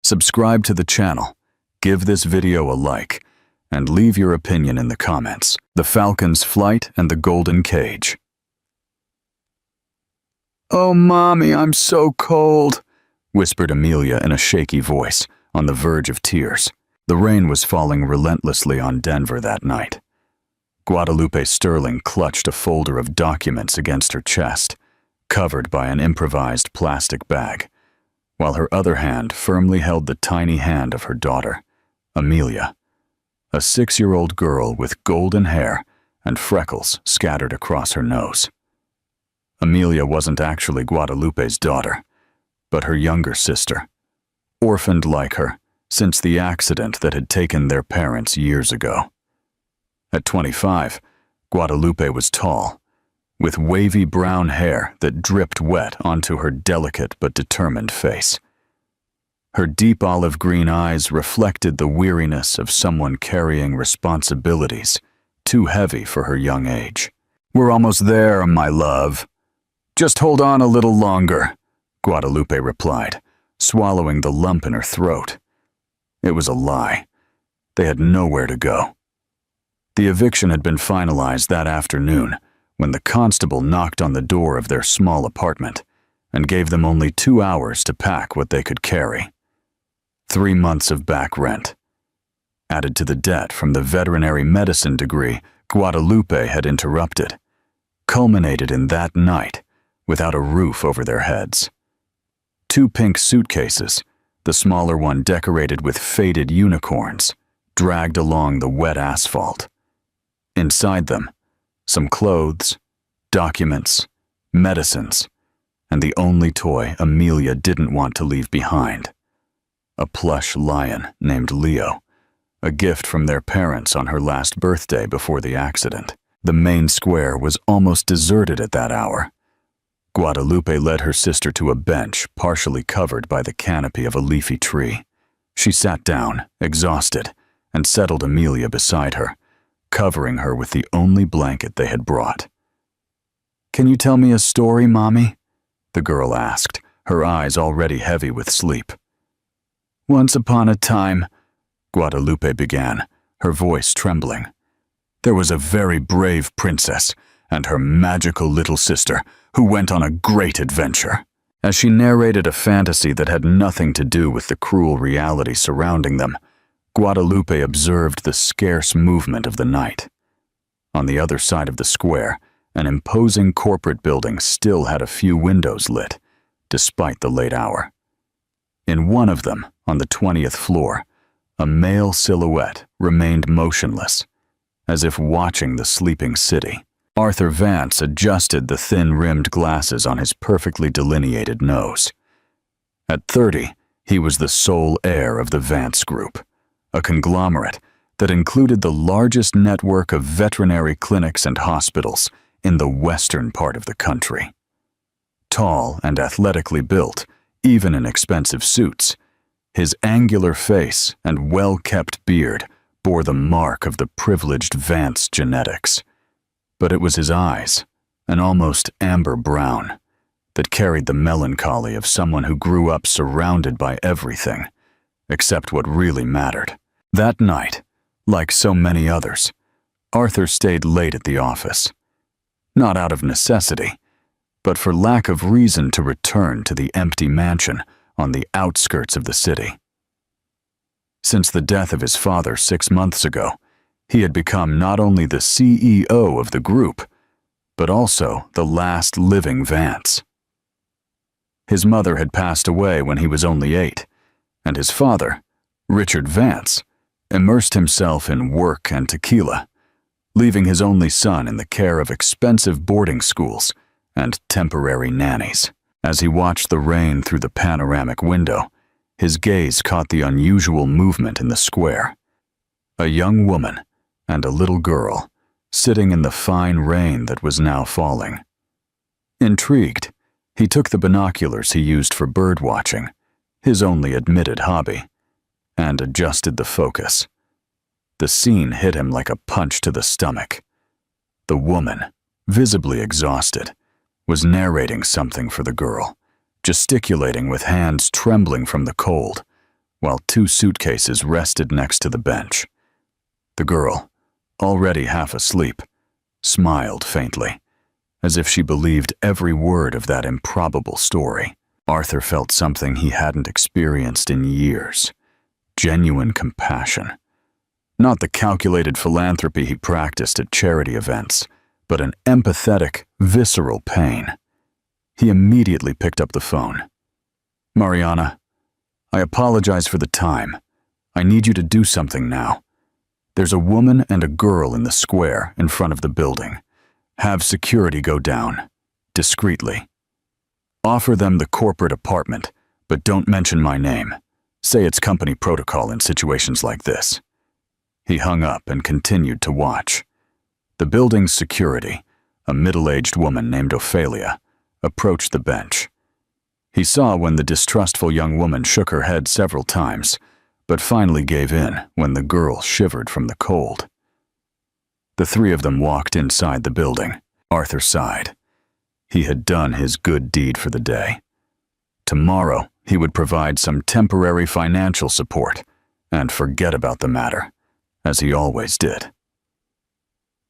Subscribe to the channel, give this video a like, and leave your opinion in the comments. The Falcon's Flight and the Golden Cage. "Oh, Mommy, I'm so cold," whispered Amelia in a shaky voice, on the verge of tears. The rain was falling relentlessly on Denver that night. Guadalupe Sterling clutched a folder of documents against her chest, covered by an improvised plastic bag, while her other hand firmly held the tiny hand of her daughter, Amelia, a 6-year-old girl with golden hair and freckles scattered across her nose. Amelia wasn't actually Guadalupe's daughter, but her younger sister, orphaned like her since the accident that had taken their parents years ago. At 25, Guadalupe was tall, with wavy brown hair that dripped wet onto her delicate but determined face. Her deep olive green eyes reflected the weariness of someone carrying responsibilities too heavy for her young age. "We're almost there, my love. Just hold on a little longer," Guadalupe replied, swallowing the lump in her throat. It was a lie. They had nowhere to go. The eviction had been finalized that afternoon when the constable knocked on the door of their small apartment and gave them only 2 hours to pack what they could carry. 3 months of back rent, added to the debt from the veterinary medicine degree Guadalupe had interrupted, culminated in that night without a roof over their heads. 2 pink suitcases, the smaller one decorated with faded unicorns, dragged along the wet asphalt. Inside them, some clothes, documents, medicines, and the only toy Amelia didn't want to leave behind, a plush lion named Leo, a gift from their parents on her last birthday before the accident. The main square was almost deserted at that hour. Guadalupe led her sister to a bench partially covered by the canopy of a leafy tree. She sat down, exhausted, and settled Amelia beside her, covering her with the only blanket they had brought. "Can you tell me a story, Mommy?" the girl asked, her eyes already heavy with sleep. "Once upon a time," Guadalupe began, her voice trembling, "there was a very brave princess and her magical little sister who went on a great adventure." As she narrated a fantasy that had nothing to do with the cruel reality surrounding them, Guadalupe observed the scarce movement of the night. On the other side of the square, an imposing corporate building still had a few windows lit, despite the late hour. In one of them, on the 20th floor, a male silhouette remained motionless, as if watching the sleeping city. Arthur Vance adjusted the thin-rimmed glasses on his perfectly delineated nose. At 30, he was the sole heir of the Vance Group, a conglomerate that included the largest network of veterinary clinics and hospitals in the western part of the country. Tall and athletically built, even in expensive suits, his angular face and well-kept beard bore the mark of the privileged Vance genetics. But it was his eyes, an almost amber brown, that carried the melancholy of someone who grew up surrounded by everything, except what really mattered. That night, like so many others, Arthur stayed late at the office. Not out of necessity, but for lack of reason to return to the empty mansion on the outskirts of the city. Since the death of his father 6 months ago, he had become not only the CEO of the group, but also the last living Vance. His mother had passed away when he was only 8, and his father, Richard Vance, immersed himself in work and tequila, leaving his only son in the care of expensive boarding schools and temporary nannies. As he watched the rain through the panoramic window, his gaze caught the unusual movement in the square. A young woman and a little girl sitting in the fine rain that was now falling. Intrigued, he took the binoculars he used for bird watching, his only admitted hobby, and adjusted the focus. The scene hit him like a punch to the stomach. The woman, visibly exhausted, was narrating something for the girl, gesticulating with hands trembling from the cold, while 2 suitcases rested next to the bench. The girl, already half asleep, smiled faintly, as if she believed every word of that improbable story. Arthur felt something he hadn't experienced in years: genuine compassion. Not the calculated philanthropy he practiced at charity events, but an empathetic, visceral pain. He immediately picked up the phone. "Mariana, I apologize for the time. I need you to do something now. There's a woman and a girl in the square in front of the building. Have security go down, discreetly. Offer them the corporate apartment, but don't mention my name. Say it's company protocol in situations like this." He hung up and continued to watch. The building's security, a middle-aged woman named Ophelia, approached the bench. He saw when the distrustful young woman shook her head several times, but finally gave in when the girl shivered from the cold. The 3 of them walked inside the building. Arthur sighed. He had done his good deed for the day. Tomorrow, he would provide some temporary financial support and forget about the matter, as he always did.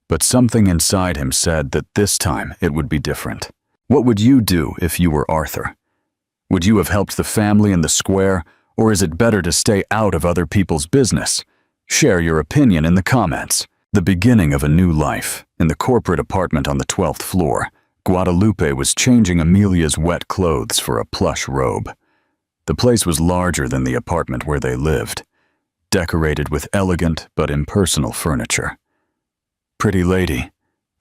But something inside him said that this time it would be different. What would you do if you were Arthur? Would you have helped the family in the square, or is it better to stay out of other people's business? Share your opinion in the comments. The beginning of a new life. In the corporate apartment on the 12th floor, Guadalupe was changing Amelia's wet clothes for a plush robe. The place was larger than the apartment where they lived, decorated with elegant but impersonal furniture. "Pretty lady,"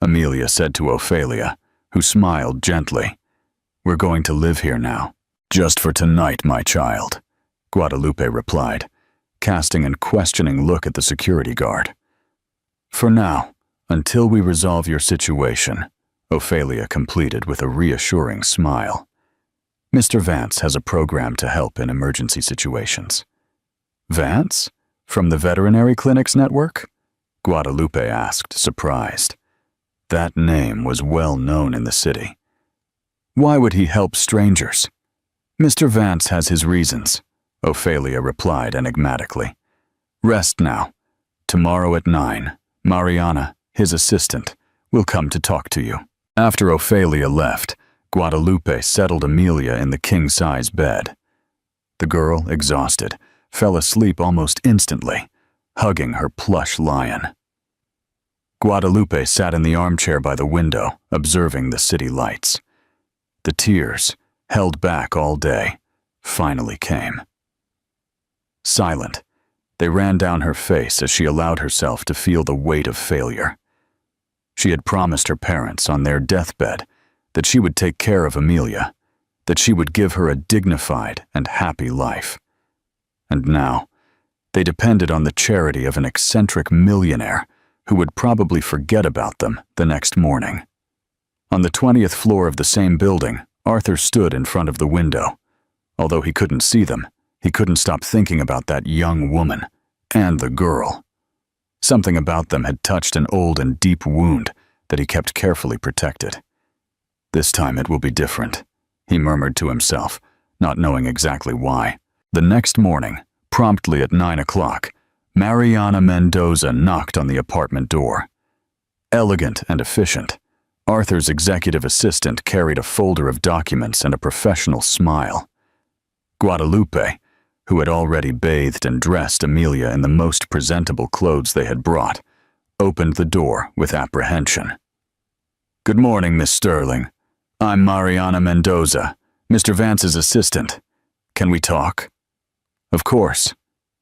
Amelia said to Ophelia, who smiled gently. "We're going to live here now." "Just for tonight, my child," Guadalupe replied, casting a questioning look at the security guard. "For now, until we resolve your situation," Ophelia completed with a reassuring smile. "Mr. Vance has a program to help in emergency situations." "Vance? From the Veterinary Clinics Network?" Guadalupe asked, surprised. That name was well known in the city. "Why would he help strangers?" "Mr. Vance has his reasons," Ophelia replied enigmatically. "Rest now. Tomorrow at 9, Mariana, his assistant, will come to talk to you." After Ophelia left, Guadalupe settled Amelia in the king-size bed. The girl, exhausted, fell asleep almost instantly, hugging her plush lion. Guadalupe sat in the armchair by the window, observing the city lights. The tears, held back all day, finally came. Silent, they ran down her face as she allowed herself to feel the weight of failure. She had promised her parents on their deathbed that she would take care of Amelia, that she would give her a dignified and happy life. And now, they depended on the charity of an eccentric millionaire who would probably forget about them the next morning. On the 20th floor of the same building, Arthur stood in front of the window. Although he couldn't see them, he couldn't stop thinking about that young woman and the girl. Something about them had touched an old and deep wound that he kept carefully protected. "This time it will be different," he murmured to himself, not knowing exactly why. The next morning, promptly at 9 o'clock, Mariana Mendoza knocked on the apartment door. Elegant and efficient, Arthur's executive assistant carried a folder of documents and a professional smile. Guadalupe, who had already bathed and dressed Amelia in the most presentable clothes they had brought, opened the door with apprehension. "Good morning, Miss Sterling. I'm Mariana Mendoza, Mr. Vance's assistant. Can we talk?" "Of course,"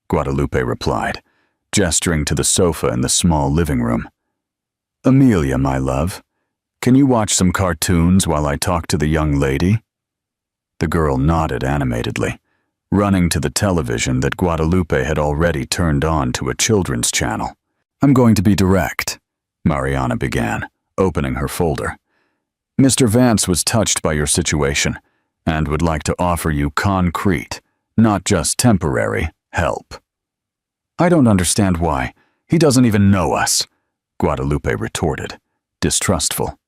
Guadalupe replied, gesturing to the sofa in the small living room. "Amelia, my love, can you watch some cartoons while I talk to the young lady?" The girl nodded animatedly, running to the television that Guadalupe had already turned on to a children's channel. "I'm going to be direct," Mariana began, opening her folder. "Mr. Vance was touched by your situation and would like to offer you concrete, not just temporary, help." "I don't understand why. He doesn't even know us," Guadalupe retorted, distrustful.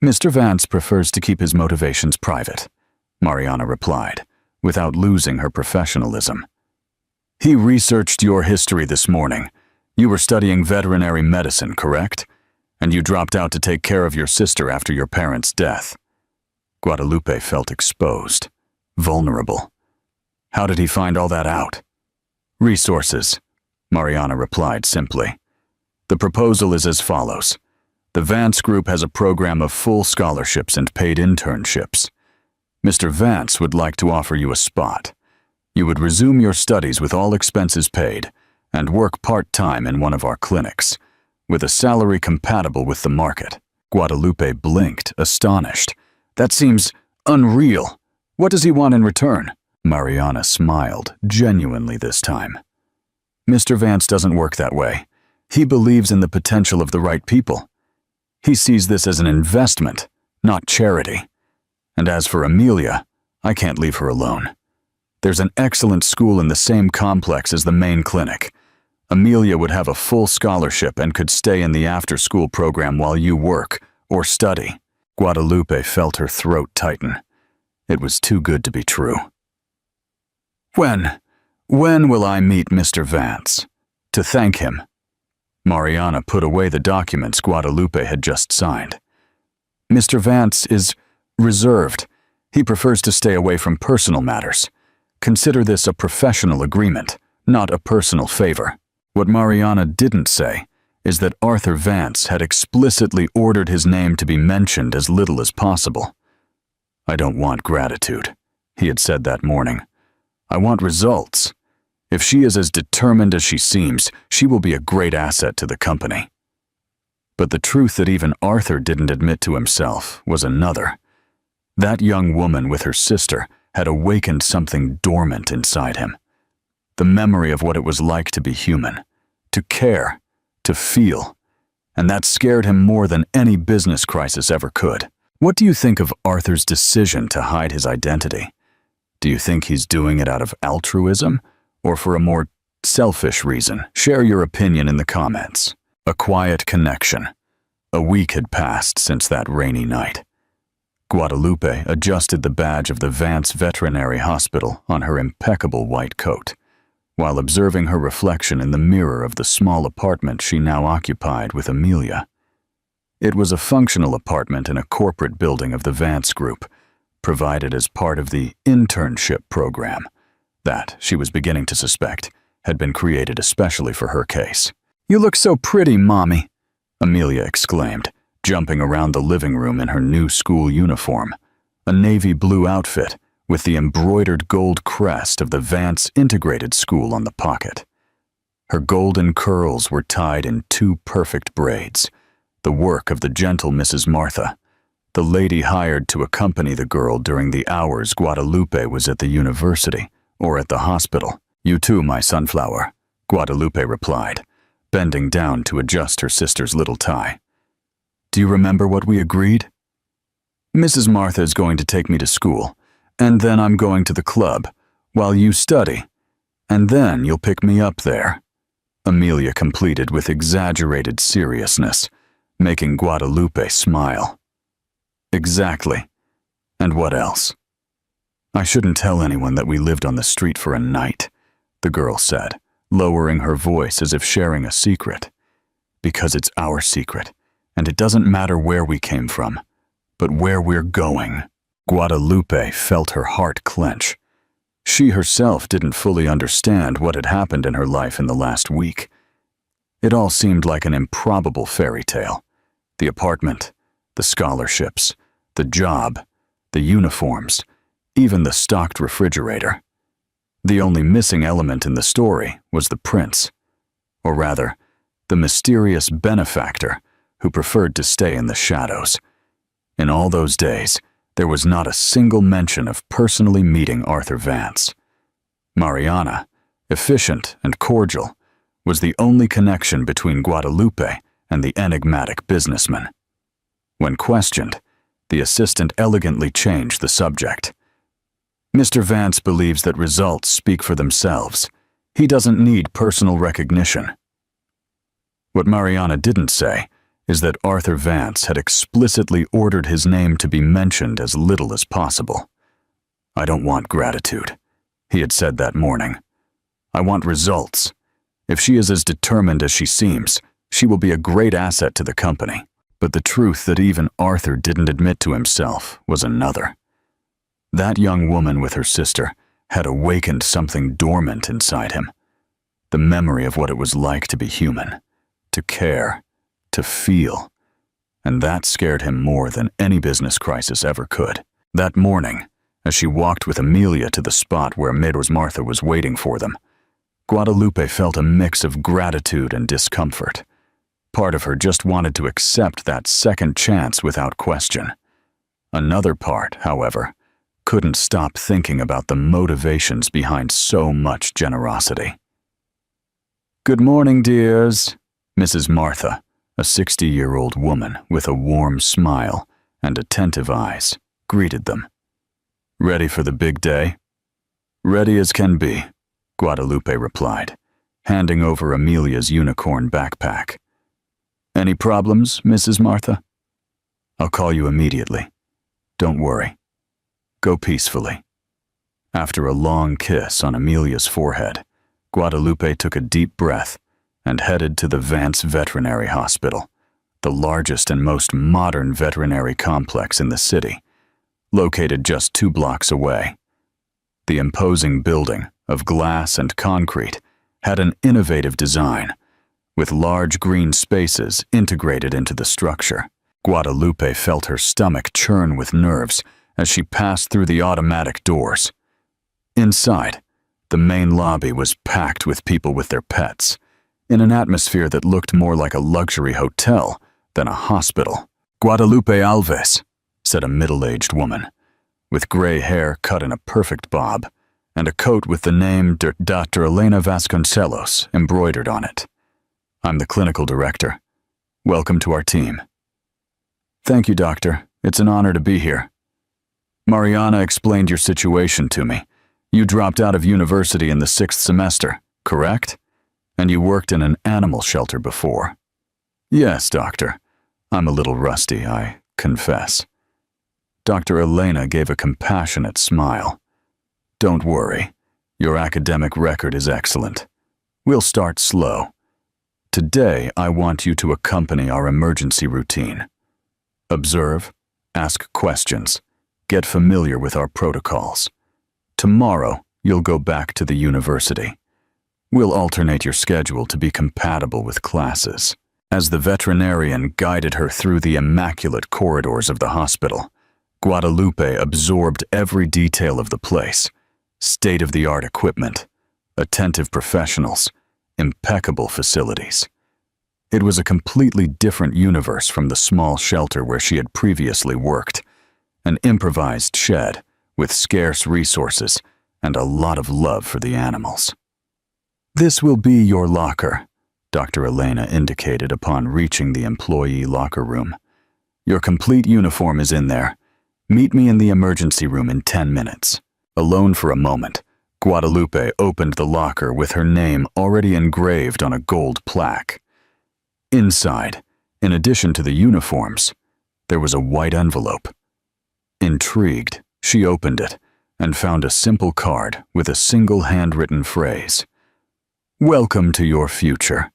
"Mr. Vance prefers to keep his motivations private," Mariana replied, without losing her professionalism. He researched your history this morning. You were studying veterinary medicine, correct? And you dropped out to take care of your sister after your parents' death. Guadalupe felt exposed, vulnerable. How did he find all that out? Resources, Mariana replied simply. The proposal is as follows. The Vance Group has a program of full scholarships and paid internships. Mr. Vance would like to offer you a spot. You would resume your studies with all expenses paid and work part-time in one of our clinics, with a salary compatible with the market. Guadalupe blinked, astonished. That seems unreal. What does he want in return? Mariana smiled, genuinely this time. Mr. Vance doesn't work that way. He believes in the potential of the right people. He sees this as an investment, not charity. And as for Amelia, I can't leave her alone. There's an excellent school in the same complex as the main clinic. Amelia would have a full scholarship and could stay in the after-school program while you work or study. Guadalupe felt her throat tighten. It was too good to be true. When will I meet Mr. Vance? To thank him. Mariana put away the documents Guadalupe had just signed. Mr. Vance is reserved. He prefers to stay away from personal matters. Consider this a professional agreement, not a personal favor. What Mariana didn't say is that Arthur Vance had explicitly ordered his name to be mentioned as little as possible. I don't want gratitude, he had said that morning. I want results. If she is as determined as she seems, she will be a great asset to the company. But the truth that even Arthur didn't admit to himself was another. That young woman with her sister had awakened something dormant inside him. The memory of what it was like to be human, to care, to feel, and that scared him more than any business crisis ever could. What do you think of Arthur's decision to hide his identity? Do you think he's doing it out of altruism or for a more selfish reason? Share your opinion in the comments. A quiet connection. A week had passed since that rainy night. Guadalupe adjusted the badge of the Vance Veterinary Hospital on her impeccable white coat, while observing her reflection in the mirror of the small apartment she now occupied with Amelia. It was a functional apartment in a corporate building of the Vance Group, provided as part of the internship program that, she was beginning to suspect, had been created especially for her case. You look so pretty, Mommy, Amelia exclaimed, jumping around the living room in her new school uniform, a navy blue outfit with the embroidered gold crest of the Vance Integrated School on the pocket. Her golden curls were tied in 2 perfect braids, the work of the gentle Mrs. Martha, the lady hired to accompany the girl during the hours Guadalupe was at the university or at the hospital. You too, my sunflower, Guadalupe replied, bending down to adjust her sister's little tie. Do you remember what we agreed? Mrs. Martha is going to take me to school, and then I'm going to the club, while you study, and then you'll pick me up there, Amelia completed with exaggerated seriousness, making Guadalupe smile. Exactly. And what else? I shouldn't tell anyone that we lived on the street for a night, the girl said, lowering her voice as if sharing a secret. Because it's our secret, and it doesn't matter where we came from, but where we're going. Guadalupe felt her heart clench. She herself didn't fully understand what had happened in her life in the last week. It all seemed like an improbable fairy tale. The apartment, the scholarships, the job, the uniforms, even the stocked refrigerator. The only missing element in the story was the prince, or rather, the mysterious benefactor who preferred to stay in the shadows. In all those days, there was not a single mention of personally meeting Arthur Vance. Mariana, efficient and cordial, was the only connection between Guadalupe and the enigmatic businessman. When questioned, the assistant elegantly changed the subject. Mr. Vance believes that results speak for themselves. He doesn't need personal recognition. What Mariana didn't say is that Arthur Vance had explicitly ordered his name to be mentioned as little as possible. I don't want gratitude, he had said that morning. I want results. If she is as determined as she seems, she will be a great asset to the company. But the truth that even Arthur didn't admit to himself was another. That young woman with her sister had awakened something dormant inside him. The memory of what it was like to be human, to care, to feel. And that scared him more than any business crisis ever could. That morning, as she walked with Amelia to the spot where Ms. Martha was waiting for them, Guadalupe felt a mix of gratitude and discomfort. Part of her just wanted to accept that second chance without question. Another part, however, couldn't stop thinking about the motivations behind so much generosity. "Good morning, dears," Mrs. Martha, a 60-year-old woman with a warm smile and attentive eyes, greeted them. "Ready for the big day?" "Ready as can be," Guadalupe replied, handing over Amelia's unicorn backpack. "Any problems, Mrs. Martha?" "I'll call you immediately. Don't worry. Go peacefully." After a long kiss on Amelia's forehead, Guadalupe took a deep breath and headed to the Vance Veterinary Hospital, the largest and most modern veterinary complex in the city, located just 2 blocks away. The imposing building of glass and concrete had an innovative design, with large green spaces integrated into the structure. Guadalupe felt her stomach churn with nerves as she passed through the automatic doors. Inside, the main lobby was packed with people with their pets, in an atmosphere that looked more like a luxury hotel than a hospital. "Guadalupe Alves," said a middle-aged woman, with gray hair cut in a perfect bob, and a coat with the name Dr. Elena Vasconcelos embroidered on it. "I'm the clinical director. Welcome to our team." "Thank you, doctor. It's an honor to be here. Mariana explained your situation to me. You dropped out of university in the 6th semester, correct? And you worked in an animal shelter before." "Yes, doctor. I'm a little rusty, I confess." Dr. Elena gave a compassionate smile. "Don't worry. Your academic record is excellent. We'll start slow. Today, I want you to accompany our emergency routine. Observe, ask questions, get familiar with our protocols. Tomorrow, you'll go back to the university. We'll alternate your schedule to be compatible with classes." As the veterinarian guided her through the immaculate corridors of the hospital, Guadalupe absorbed every detail of the place: state-of-the-art equipment, attentive professionals, impeccable facilities. It was a completely different universe from the small shelter where she had previously worked, an improvised shed with scarce resources and a lot of love for the animals. "This will be your locker," Dr. Elena indicated upon reaching the employee locker room. "Your complete uniform is in there. Meet me in the emergency room in 10 minutes. Alone for a moment, Guadalupe opened the locker with her name already engraved on a gold plaque. Inside, in addition to the uniforms, there was a white envelope. Intrigued, she opened it and found a simple card with a single handwritten phrase: "Welcome to your future.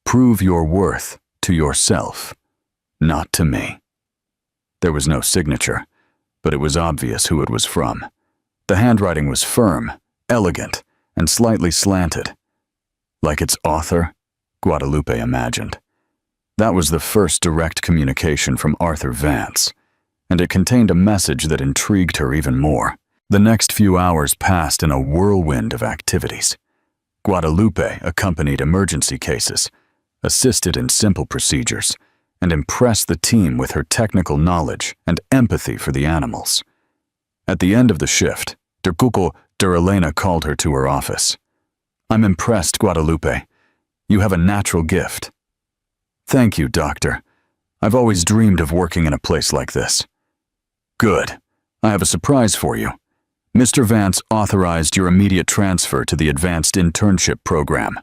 Prove your worth to yourself, not to me." There was no signature, but it was obvious who it was from. The handwriting was firm, elegant, and slightly slanted. Like its author, Guadalupe imagined. That was the first direct communication from Arthur Vance, and it contained a message that intrigued her even more. The next few hours passed in a whirlwind of activities. Guadalupe accompanied emergency cases, assisted in simple procedures, and impressed the team with her technical knowledge and empathy for the animals. At the end of the shift, Dr. Elena called her to her office. "I'm impressed, Guadalupe. You have a natural gift." "Thank you, doctor. I've always dreamed of working in a place like this." "Good. I have a surprise for you. Mr. Vance authorized your immediate transfer to the advanced internship program.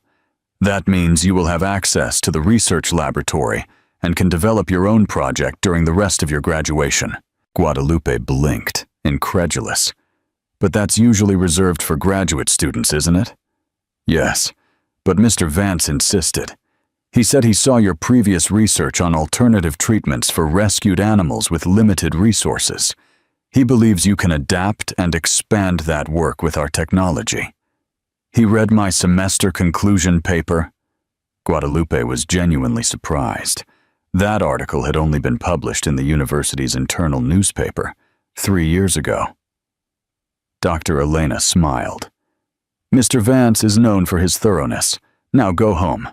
That means you will have access to the research laboratory and can develop your own project during the rest of your graduation." Guadalupe blinked, incredulous. "But that's usually reserved for graduate students, isn't it?" Yes, but Mr. Vance insisted. He said he saw your previous research on alternative treatments for rescued animals with limited resources. He believes you can adapt and expand that work with our technology. He read my semester conclusion paper. Guadalupe was genuinely surprised. That article had only been published in the university's internal newspaper 3 years ago. Dr. Elena smiled. Mr. Vance is known for his thoroughness. Now go home.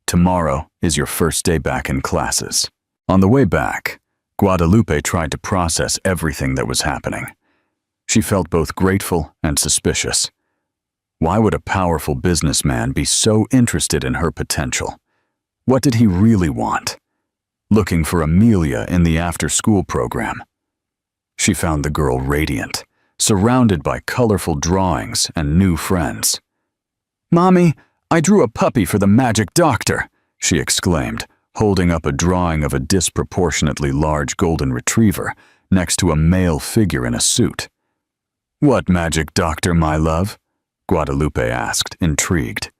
Tomorrow is your first day back in classes. On the way back, Guadalupe tried to process everything that was happening. She felt both grateful and suspicious. Why would a powerful businessman be so interested in her potential? What did he really want? Looking for Amelia in the after-school program. She found the girl radiant, surrounded by colorful drawings and new friends. "Mommy, I drew a puppy for the magic doctor," she exclaimed, holding up a drawing of a disproportionately large golden retriever next to a male figure in a suit. "What magic doctor, my love?" Guadalupe asked, intrigued.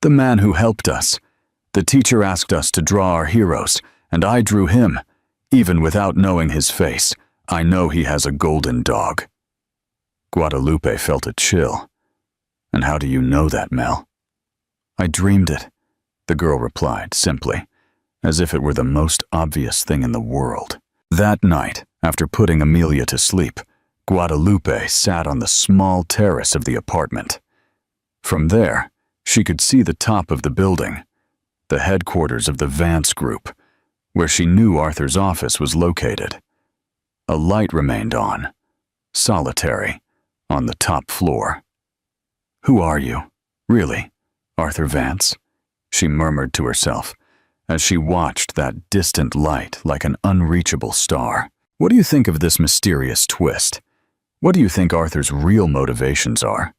"The man who helped us. The teacher asked us to draw our heroes, and I drew him. Even without knowing his face, I know he has a golden dog." Guadalupe felt a chill. "And how do you know that, Mel?" "I dreamed it," the girl replied simply, as if it were the most obvious thing in the world. That night, after putting Amelia to sleep, Guadalupe sat on the small terrace of the apartment. From there, she could see the top of the building, the headquarters of the Vance Group, where she knew Arthur's office was located. A light remained on, solitary, on the top floor. "Who are you, really, Arthur Vance?" she murmured to herself, as she watched that distant light like an unreachable star. "What do you think of this mysterious twist? What do you think Arthur's real motivations are?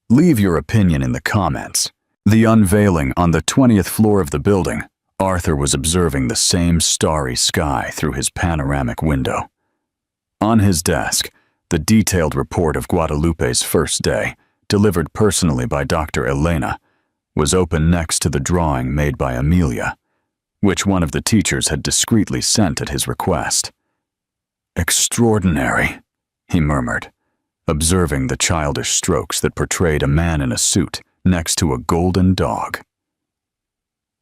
Leave your opinion in the comments." The unveiling on the 20th floor of the building, Arthur was observing the same starry sky through his panoramic window. On his desk, the detailed report of Guadalupe's first day, delivered personally by Dr. Elena, was open next to the drawing made by Amelia, which one of the teachers had discreetly sent at his request. "Extraordinary," he murmured, observing the childish strokes that portrayed a man in a suit next to a golden dog.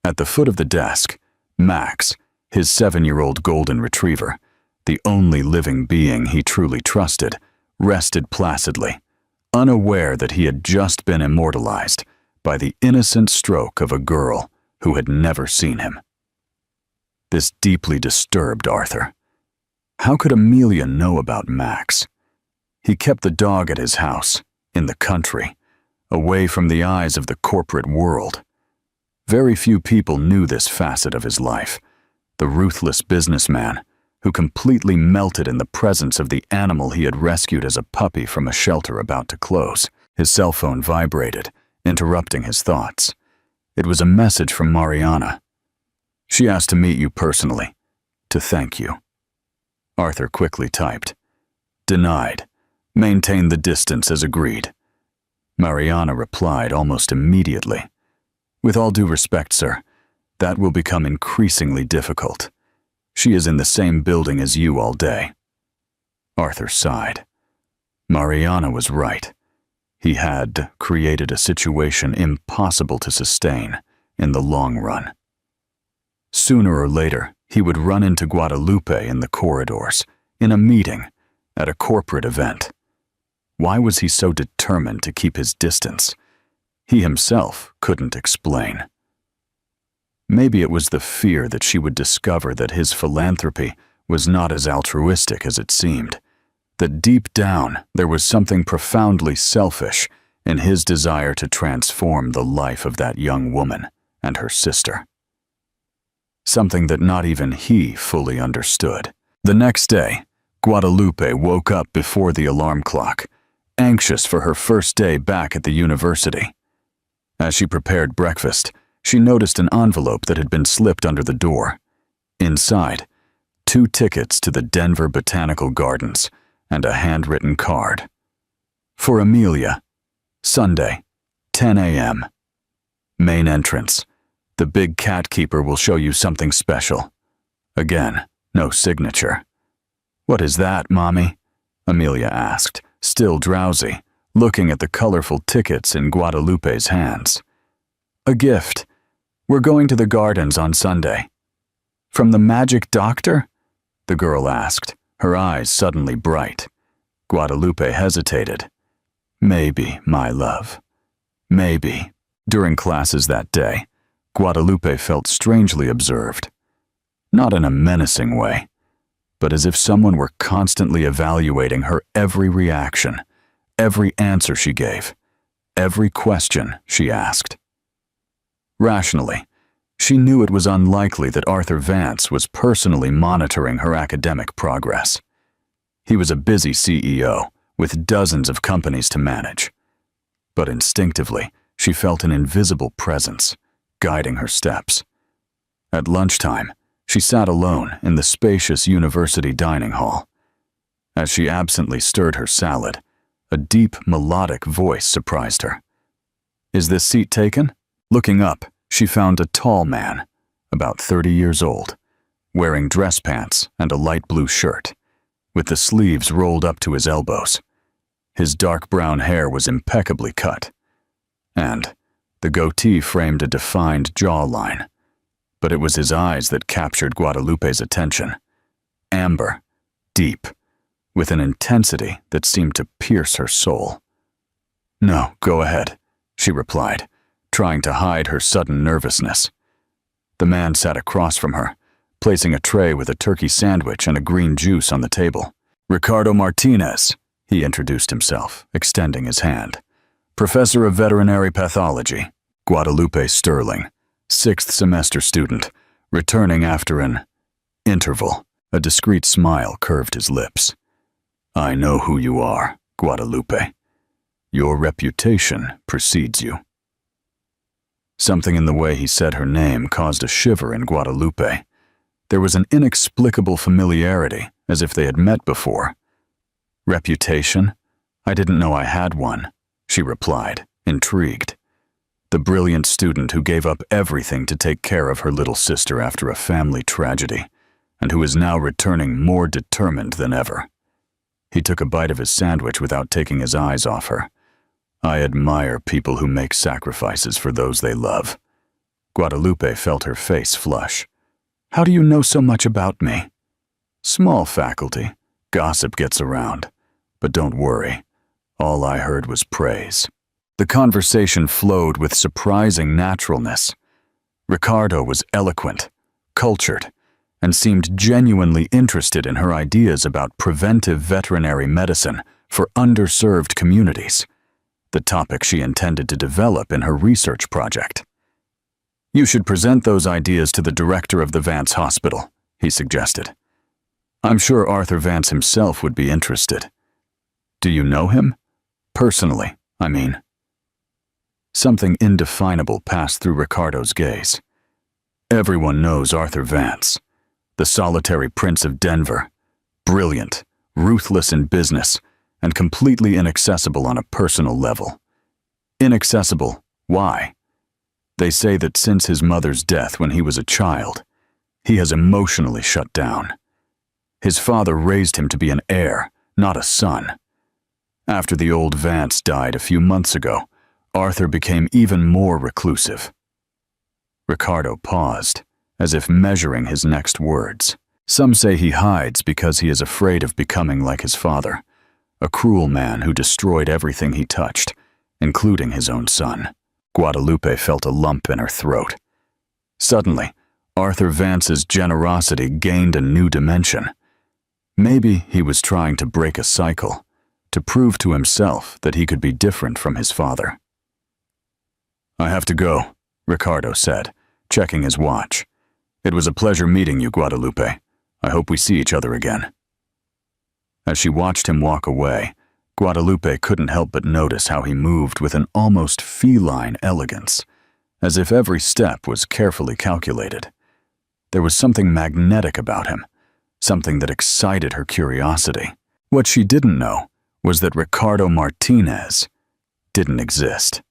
At the foot of the desk, Max, his 7-year-old golden retriever, the only living being he truly trusted, rested placidly, unaware that he had just been immortalized by the innocent stroke of a girl who had never seen him. This deeply disturbed Arthur. How could Amelia know about Max? He kept the dog at his house, in the country, away from the eyes of the corporate world. Very few people knew this facet of his life, the ruthless businessman who completely melted in the presence of the animal he had rescued as a puppy from a shelter about to close. His cell phone vibrated, interrupting his thoughts. It was a message from Mariana. She asked to meet you personally, to thank you. Arthur quickly typed. Denied. Maintain the distance as agreed. Mariana replied almost immediately. With all due respect, sir, that will become increasingly difficult. She is in the same building as you all day. Arthur sighed. Mariana was right. He had created a situation impossible to sustain in the long run. Sooner or later, he would run into Guadalupe in the corridors, in a meeting, at a corporate event. Why was he so determined to keep his distance? He himself couldn't explain. Maybe it was the fear that she would discover that his philanthropy was not as altruistic as it seemed, that deep down there was something profoundly selfish in his desire to transform the life of that young woman and her sister. Something that not even he fully understood. The next day, Guadalupe woke up before the alarm clock, anxious for her first day back at the university. As she prepared breakfast, she noticed an envelope that had been slipped under the door. Inside, 2 tickets to the Denver Botanical Gardens and a handwritten card. For Amelia, Sunday, 10 a.m. Main entrance. The big cat keeper will show you something special. Again, no signature. What is that, Mommy? Amelia asked, still drowsy, looking at the colorful tickets in Guadalupe's hands. A gift. We're going to the gardens on Sunday. From the magic doctor? The girl asked, her eyes suddenly bright. Guadalupe hesitated. Maybe, my love. Maybe. During classes that day, Guadalupe felt strangely observed. Not in a menacing way, but as if someone were constantly evaluating her every reaction, every answer she gave, every question she asked. Rationally, she knew it was unlikely that Arthur Vance was personally monitoring her academic progress. He was a busy CEO with dozens of companies to manage. But instinctively, she felt an invisible presence, guiding her steps. At lunchtime, she sat alone in the spacious university dining hall. As she absently stirred her salad, a deep, melodic voice surprised her. "Is this seat taken?" Looking up, she found a tall man, about 30 years old, wearing dress pants and a light blue shirt, with the sleeves rolled up to his elbows. His dark brown hair was impeccably cut, and the goatee framed a defined jawline. But it was his eyes that captured Guadalupe's attention. Amber, deep, with an intensity that seemed to pierce her soul. "No, go ahead," she replied, trying to hide her sudden nervousness. The man sat across from her, placing a tray with a turkey sandwich and a green juice on the table. "Ricardo Martinez," he introduced himself, extending his hand. "Professor of Veterinary Pathology, Guadalupe Sterling, 6th semester student, returning after an interval." A discreet smile curved his lips. "I know who you are, Guadalupe. Your reputation precedes you." Something in the way he said her name caused a shiver in Guadalupe. There was an inexplicable familiarity, as if they had met before. "Reputation? I didn't know I had one," she replied, intrigued. The brilliant student who gave up everything to take care of her little sister after a family tragedy, and who is now returning more determined than ever. He took a bite of his sandwich without taking his eyes off her. "I admire people who make sacrifices for those they love." Guadalupe felt her face flush. "How do you know so much about me?" "Small faculty. Gossip gets around. But don't worry. All I heard was praise." The conversation flowed with surprising naturalness. Ricardo was eloquent, cultured, and seemed genuinely interested in her ideas about preventive veterinary medicine for underserved communities, the topic she intended to develop in her research project. "You should present those ideas to the director of the Vance Hospital," he suggested. "I'm sure Arthur Vance himself would be interested." "Do you know him? Personally, I mean." Something indefinable passed through Ricardo's gaze. Everyone knows Arthur Vance, the solitary prince of Denver, brilliant, ruthless in business, and completely inaccessible on a personal level. Inaccessible, why? They say that since his mother's death when he was a child, he has emotionally shut down. His father raised him to be an heir, not a son. After the old Vance died a few months ago, Arthur became even more reclusive. Ricardo paused, as if measuring his next words. Some say he hides because he is afraid of becoming like his father, a cruel man who destroyed everything he touched, including his own son. Guadalupe felt a lump in her throat. Suddenly, Arthur Vance's generosity gained a new dimension. Maybe he was trying to break a cycle, to prove to himself that he could be different from his father. "I have to go," Ricardo said, checking his watch. "It was a pleasure meeting you, Guadalupe. I hope we see each other again." As she watched him walk away, Guadalupe couldn't help but notice how he moved with an almost feline elegance, as if every step was carefully calculated. There was something magnetic about him, something that excited her curiosity. What she didn't know was that Ricardo Martinez didn't exist.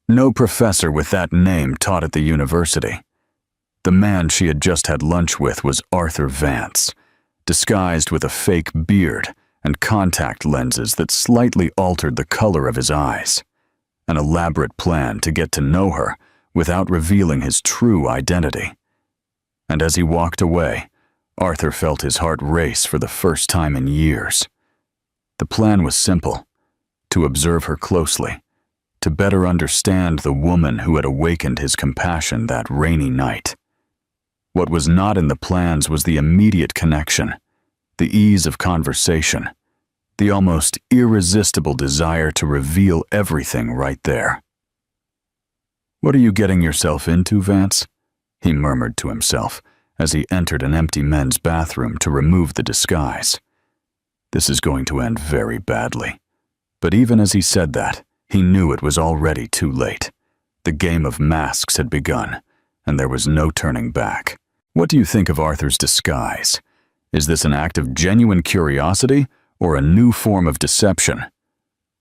No professor with that name taught at the university. The man she had just had lunch with was Arthur Vance, disguised with a fake beard and contact lenses that slightly altered the color of his eyes. An elaborate plan to get to know her without revealing his true identity. And as he walked away, Arthur felt his heart race for the first time in years. The plan was simple: to observe her closely, to better understand the woman who had awakened his compassion that rainy night. What was not in the plans was the immediate connection, the ease of conversation, the almost irresistible desire to reveal everything right there. "What are you getting yourself into, Vance?" he murmured to himself as he entered an empty men's bathroom to remove the disguise. This is going to end very badly. But even as he said that, he knew it was already too late. The game of masks had begun, and there was no turning back. "What do you think of Arthur's disguise? Is this an act of genuine curiosity or a new form of deception?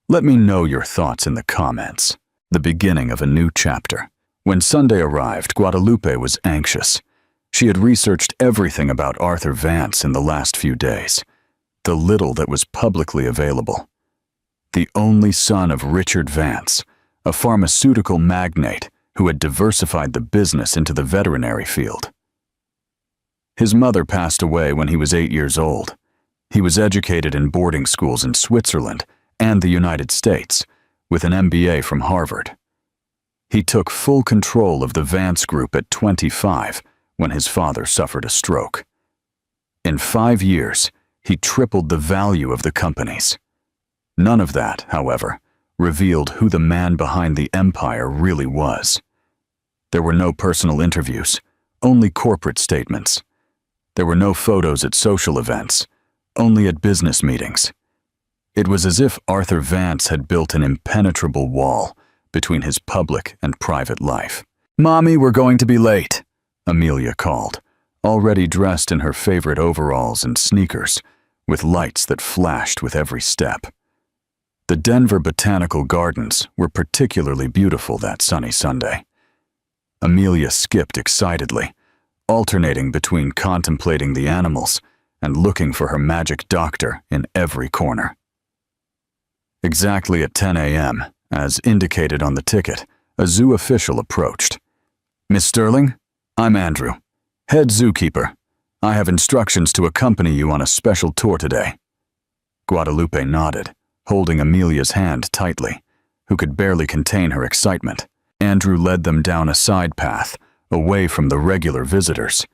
Let me know your thoughts in the comments." The beginning of a new chapter. When Sunday arrived, Guadalupe was anxious. She had researched everything about Arthur Vance in the last few days, the little that was publicly available. The only son of Richard Vance, a pharmaceutical magnate who had diversified the business into the veterinary field. His mother passed away when he was 8 years old. He was educated in boarding schools in Switzerland and the United States, with an MBA from Harvard. He took full control of the Vance Group at 25 when his father suffered a stroke. In 5 years, he tripled the value of the companies. None of that, however, revealed who the man behind the empire really was. There were no personal interviews, only corporate statements. There were no photos at social events, only at business meetings. It was as if Arthur Vance had built an impenetrable wall between his public and private life. "Mommy, we're going to be late," Amelia called, already dressed in her favorite overalls and sneakers, with lights that flashed with every step. The Denver Botanical Gardens were particularly beautiful that sunny Sunday. Amelia skipped excitedly, alternating between contemplating the animals and looking for her magic doctor in every corner. Exactly at 10 a.m., as indicated on the ticket, a zoo official approached. "Miss Sterling, I'm Andrew, head zookeeper. I have instructions to accompany you on a special tour today." Guadalupe nodded, holding Amelia's hand tightly, who could barely contain her excitement. Andrew led them down a side path, away from the regular visitors,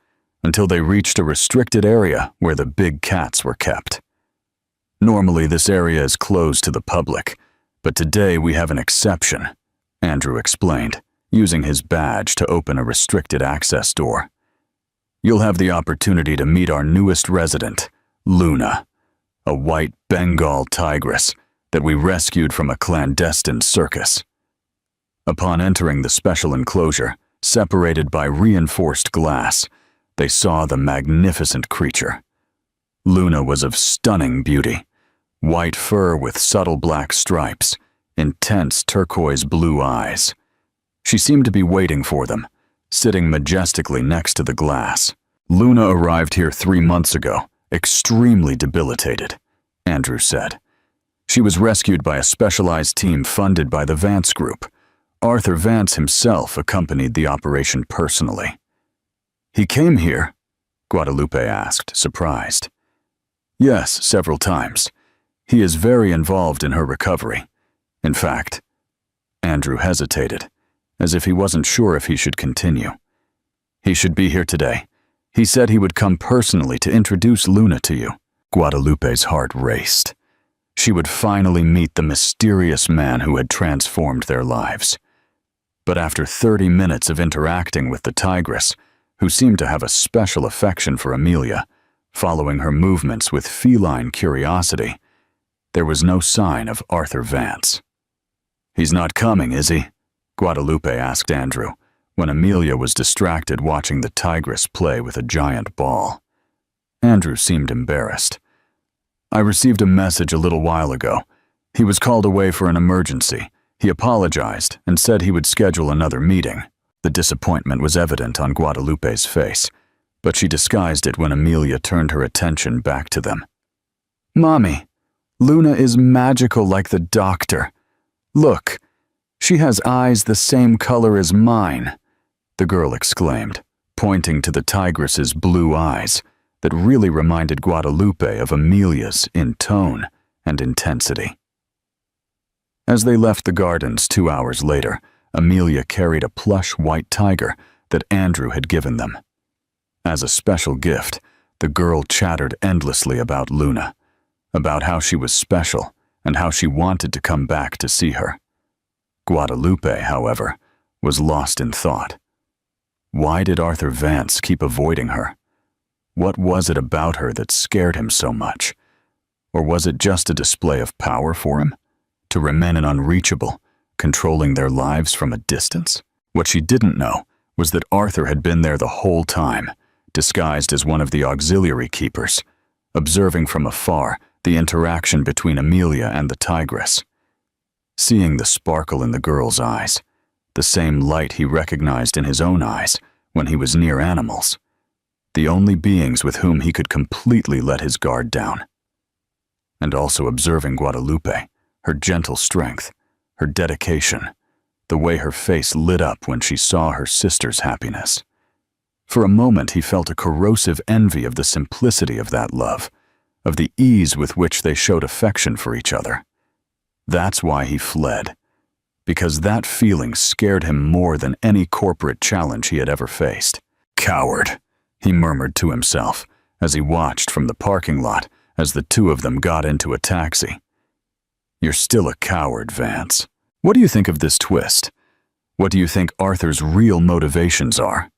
until they reached a restricted area where the big cats were kept. "Normally this area is closed to the public, but today we have an exception," Andrew explained, using his badge to open a restricted access door. "You'll have the opportunity to meet our newest resident, Luna, a white Bengal tigress that we rescued from a clandestine circus." Upon entering the special enclosure, separated by reinforced glass, they saw the magnificent creature. Luna was of stunning beauty. White fur with subtle black stripes, intense turquoise blue eyes. She seemed to be waiting for them, sitting majestically next to the glass. "Luna arrived here 3 months ago, extremely debilitated," Andrew said. "She was rescued by a specialized team funded by the Vance Group. Arthur Vance himself accompanied the operation personally." "He came here?" Guadalupe asked, surprised. "Yes, several times. He is very involved in her recovery. In fact," Andrew hesitated, as if he wasn't sure if he should continue. "He should be here today. He said he would come personally to introduce Luna to you." Guadalupe's heart raced. She would finally meet the mysterious man who had transformed their lives. But after 30 minutes of interacting with the tigress, who seemed to have a special affection for Amelia, following her movements with feline curiosity, there was no sign of Arthur Vance. "He's not coming, is he?" Guadalupe asked Andrew, when Amelia was distracted watching the tigress play with a giant ball. Andrew seemed embarrassed. "I received a message a little while ago. He was called away for an emergency. He apologized and said he would schedule another meeting. The disappointment was evident on Guadalupe's face, but she disguised it when Amelia turned her attention back to them. "Mommy, Luna is magical like the doctor. Look, she has eyes the same color as mine," the girl exclaimed, pointing to the tigress's blue eyes that really reminded Guadalupe of Amelia's in tone and intensity. As they left the gardens 2 hours later, Amelia carried a plush white tiger that Andrew had given them. As a special gift, the girl chattered endlessly about Luna, about how she was special and how she wanted to come back to see her. Guadalupe, however, was lost in thought. Why did Arthur Vance keep avoiding her? What was it about her that scared him so much? Or was it just a display of power for him? To remain an unreachable, controlling their lives from a distance? What she didn't know was that Arthur had been there the whole time, disguised as one of the auxiliary keepers, observing from afar the interaction between Amelia and the tigress. Seeing the sparkle in the girl's eyes, the same light he recognized in his own eyes when he was near animals, the only beings with whom he could completely let his guard down. And also observing Guadalupe, her gentle strength, her dedication, the way her face lit up when she saw her sister's happiness. For a moment he felt a corrosive envy of the simplicity of that love, of the ease with which they showed affection for each other. That's why he fled, because that feeling scared him more than any corporate challenge he had ever faced. "Coward," he murmured to himself as he watched from the parking lot as the two of them got into a taxi. "You're still a coward, Vance." What do you think of this twist? What do you think Arthur's real motivations are?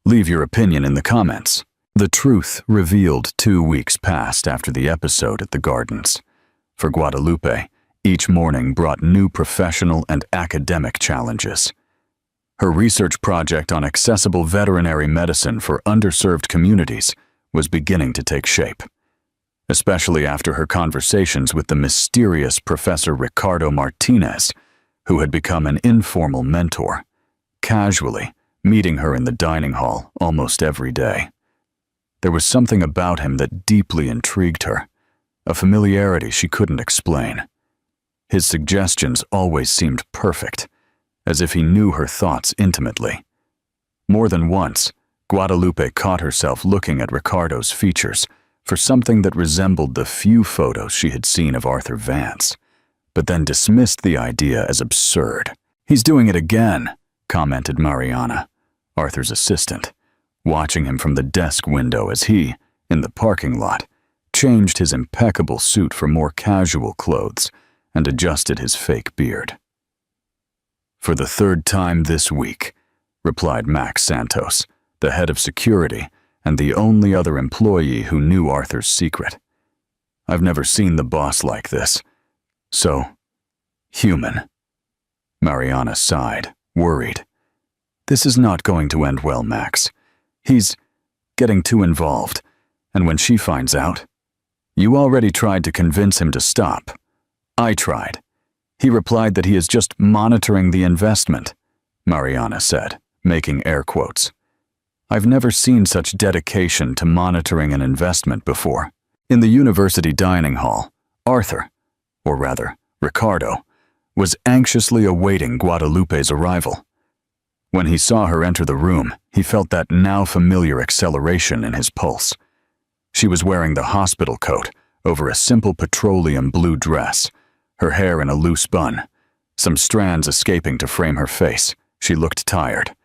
Leave your opinion in the comments. The truth revealed 2 weeks passed after the episode at the gardens. For Guadalupe, each morning brought new professional and academic challenges. Her research project on accessible veterinary medicine for underserved communities was beginning to take shape, especially after her conversations with the mysterious Professor Ricardo Martinez, who had become an informal mentor, casually meeting her in the dining hall almost every day. There was something about him that deeply intrigued her, a familiarity she couldn't explain. His suggestions always seemed perfect, as if he knew her thoughts intimately. More than once, Guadalupe caught herself looking at Ricardo's features for something that resembled the few photos she had seen of Arthur Vance, but then dismissed the idea as absurd. "He's doing it again," commented Mariana, Arthur's assistant, watching him from the desk window as he, in the parking lot, changed his impeccable suit for more casual clothes and adjusted his fake beard. "For the third time this week," replied Max Santos, the head of security and the only other employee who knew Arthur's secret. "I've never seen the boss like this. So human." Mariana sighed, worried. "This is not going to end well, Max. He's getting too involved, and when she finds out..." "You already tried to convince him to stop." "I tried. He replied that he is just monitoring the investment," Mariana said, making air quotes. "I've never seen such dedication to monitoring an investment before." In the university dining hall, Arthur, or rather, Ricardo, was anxiously awaiting Guadalupe's arrival. When he saw her enter the room, he felt that now familiar acceleration in his pulse. She was wearing the hospital coat over a simple petroleum blue dress, her hair in a loose bun, some strands escaping to frame her face. She looked tired,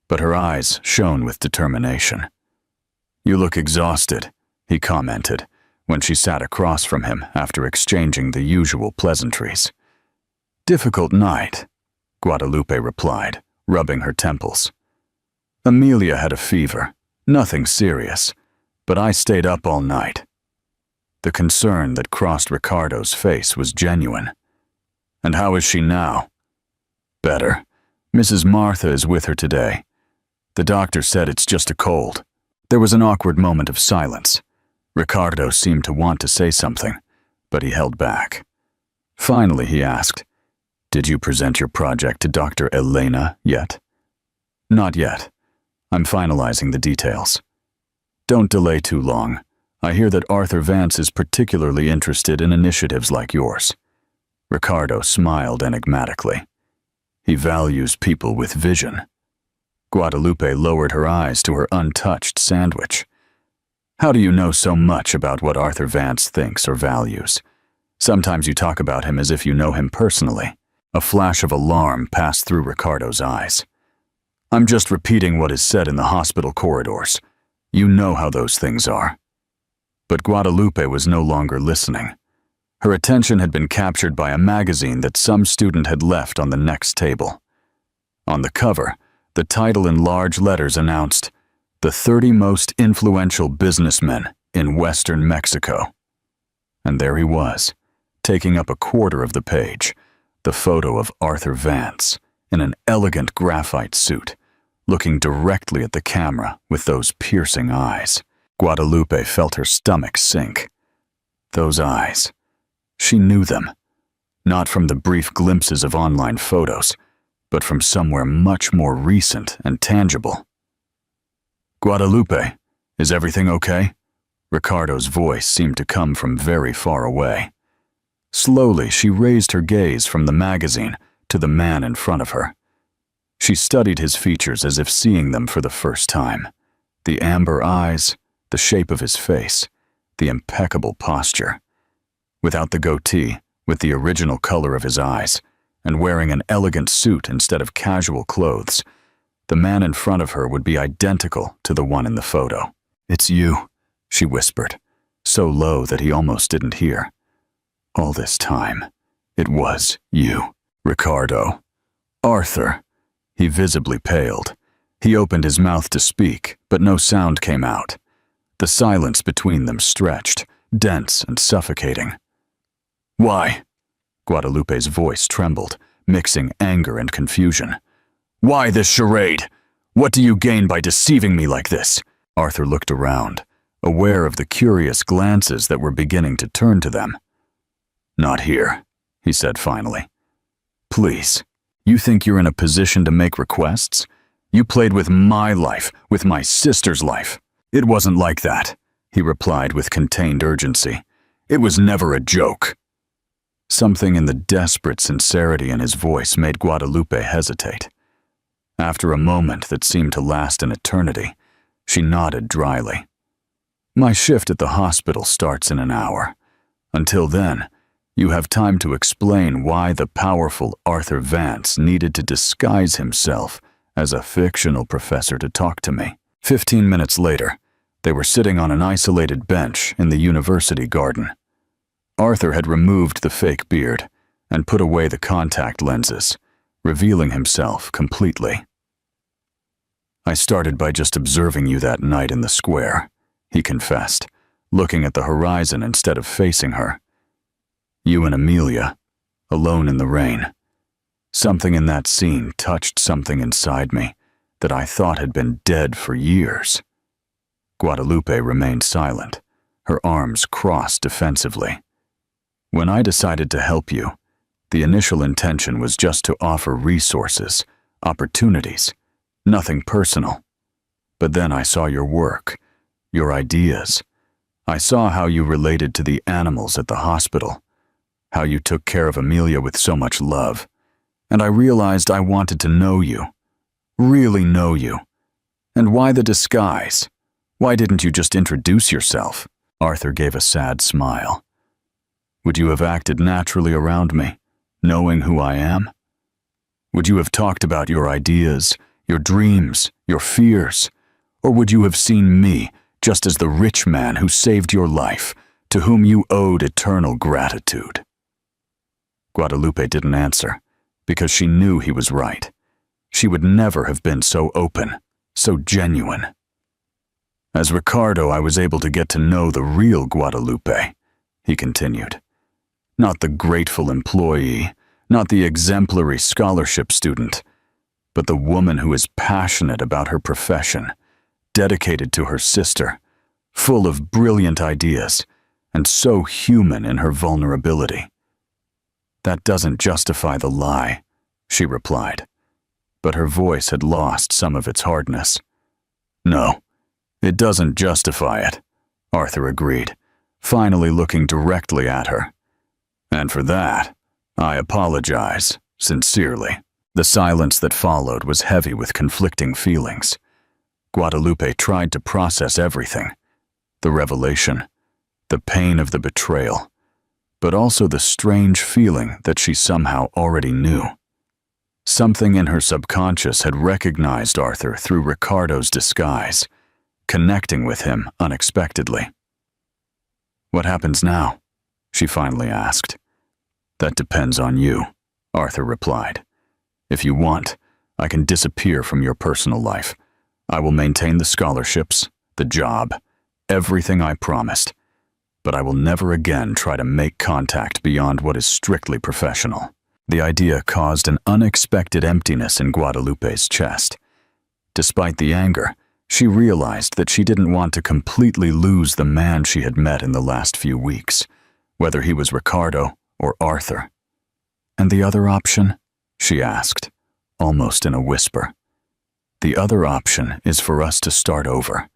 but her eyes shone with determination. "You look exhausted," he commented, when she sat across from him after exchanging the usual pleasantries. "Difficult night," Guadalupe replied, rubbing her temples. "Amelia had a fever, nothing serious, but I stayed up all night." The concern that crossed Ricardo's face was genuine. "And how is she now?" "Better. Mrs. Martha is with her today. The doctor said it's just a cold." There was an awkward moment of silence. Ricardo seemed to want to say something, but he held back. Finally, he asked, Did you present your project to Dr. Elena yet? Not yet. I'm finalizing the details. Don't delay too long. I hear that Arthur Vance is particularly interested in initiatives like yours. Ricardo smiled enigmatically. He values people with vision. Guadalupe lowered her eyes to her untouched sandwich. How do you know so much about what Arthur Vance thinks or values? Sometimes you talk about him as if you know him personally. A flash of alarm passed through Ricardo's eyes. I'm just repeating what is said in the hospital corridors. You know how those things are. But Guadalupe was no longer listening. Her attention had been captured by a magazine that some student had left on the next table. On the cover, the title in large letters announced, "The 30 Most Influential Businessmen in Western Mexico." And there he was, taking up a quarter of the page, the photo of Arthur Vance in an elegant graphite suit, looking directly at the camera with those piercing eyes. Guadalupe felt her stomach sink. Those eyes. She knew them, not from the brief glimpses of online photos, but from somewhere much more recent and tangible. Guadalupe, is everything okay? Ricardo's voice seemed to come from very far away. Slowly, she raised her gaze from the magazine to the man in front of her. She studied his features as if seeing them for the first time. The amber eyes, the shape of his face, the impeccable posture. Without the goatee, with the original color of his eyes, and wearing an elegant suit instead of casual clothes, the man in front of her would be identical to the one in the photo. "It's you," she whispered, so low that he almost didn't hear. "All this time, it was you, Ricardo." "Arthur." He visibly paled. He opened his mouth to speak, but no sound came out. The silence between them stretched, dense and suffocating. "Why?" Guadalupe's voice trembled, mixing anger and confusion. "Why this charade? What do you gain by deceiving me like this?" Arthur looked around, aware of the curious glances that were beginning to turn to them. "Not here," he said finally. "Please, you think you're in a position to make requests? You played with my life, with my sister's life." "It wasn't like that," he replied with contained urgency. "It was never a joke." Something in the desperate sincerity in his voice made Guadalupe hesitate. After a moment that seemed to last an eternity, she nodded dryly. "My shift at the hospital starts in an hour. Until then, you have time to explain why the powerful Arthur Vance needed to disguise himself as a fictional professor to talk to me." 15 minutes later, they were sitting on an isolated bench in the university garden. Arthur had removed the fake beard and put away the contact lenses, revealing himself completely. "I started by just observing you that night in the square," he confessed, looking at the horizon instead of facing her. "You and Amelia, alone in the rain. Something in that scene touched something inside me that I thought had been dead for years." Guadalupe remained silent, her arms crossed defensively. "When I decided to help you, the initial intention was just to offer resources, opportunities, nothing personal. But then I saw your work, your ideas. I saw how you related to the animals at the hospital, how you took care of Amelia with so much love, and I realized I wanted to know you, really know you. And why the disguise? Why didn't you just introduce yourself?" Arthur gave a sad smile. "Would you have acted naturally around me, knowing who I am? Would you have talked about your ideas, your dreams, your fears? Or would you have seen me just as the rich man who saved your life, to whom you owed eternal gratitude?" Guadalupe didn't answer, because she knew he was right. She would never have been so open, so genuine. "As Ricardo, I was able to get to know the real Guadalupe," he continued. "Not the grateful employee, not the exemplary scholarship student, but the woman who is passionate about her profession, dedicated to her sister, full of brilliant ideas, and so human in her vulnerability. "That doesn't justify the lie," she replied, but her voice had lost some of its hardness. "No, it doesn't justify it," Arthur agreed, finally looking directly at her. "And for that, I apologize, sincerely." The silence that followed was heavy with conflicting feelings. Guadalupe tried to process everything: the revelation, the pain of the betrayal, but also the strange feeling that she somehow already knew. Something in her subconscious had recognized Arthur through Ricardo's disguise, connecting with him unexpectedly. "What happens now?" she finally asked. "That depends on you," Arthur replied. "If you want, I can disappear from your personal life. I will maintain the scholarships, the job, everything I promised, but I will never again try to make contact beyond what is strictly professional." The idea caused an unexpected emptiness in Guadalupe's chest. Despite the anger, she realized that she didn't want to completely lose the man she had met in the last few weeks, whether he was Ricardo or Arthur. "And the other option?" she asked, almost in a whisper. "The other option is for us to start over,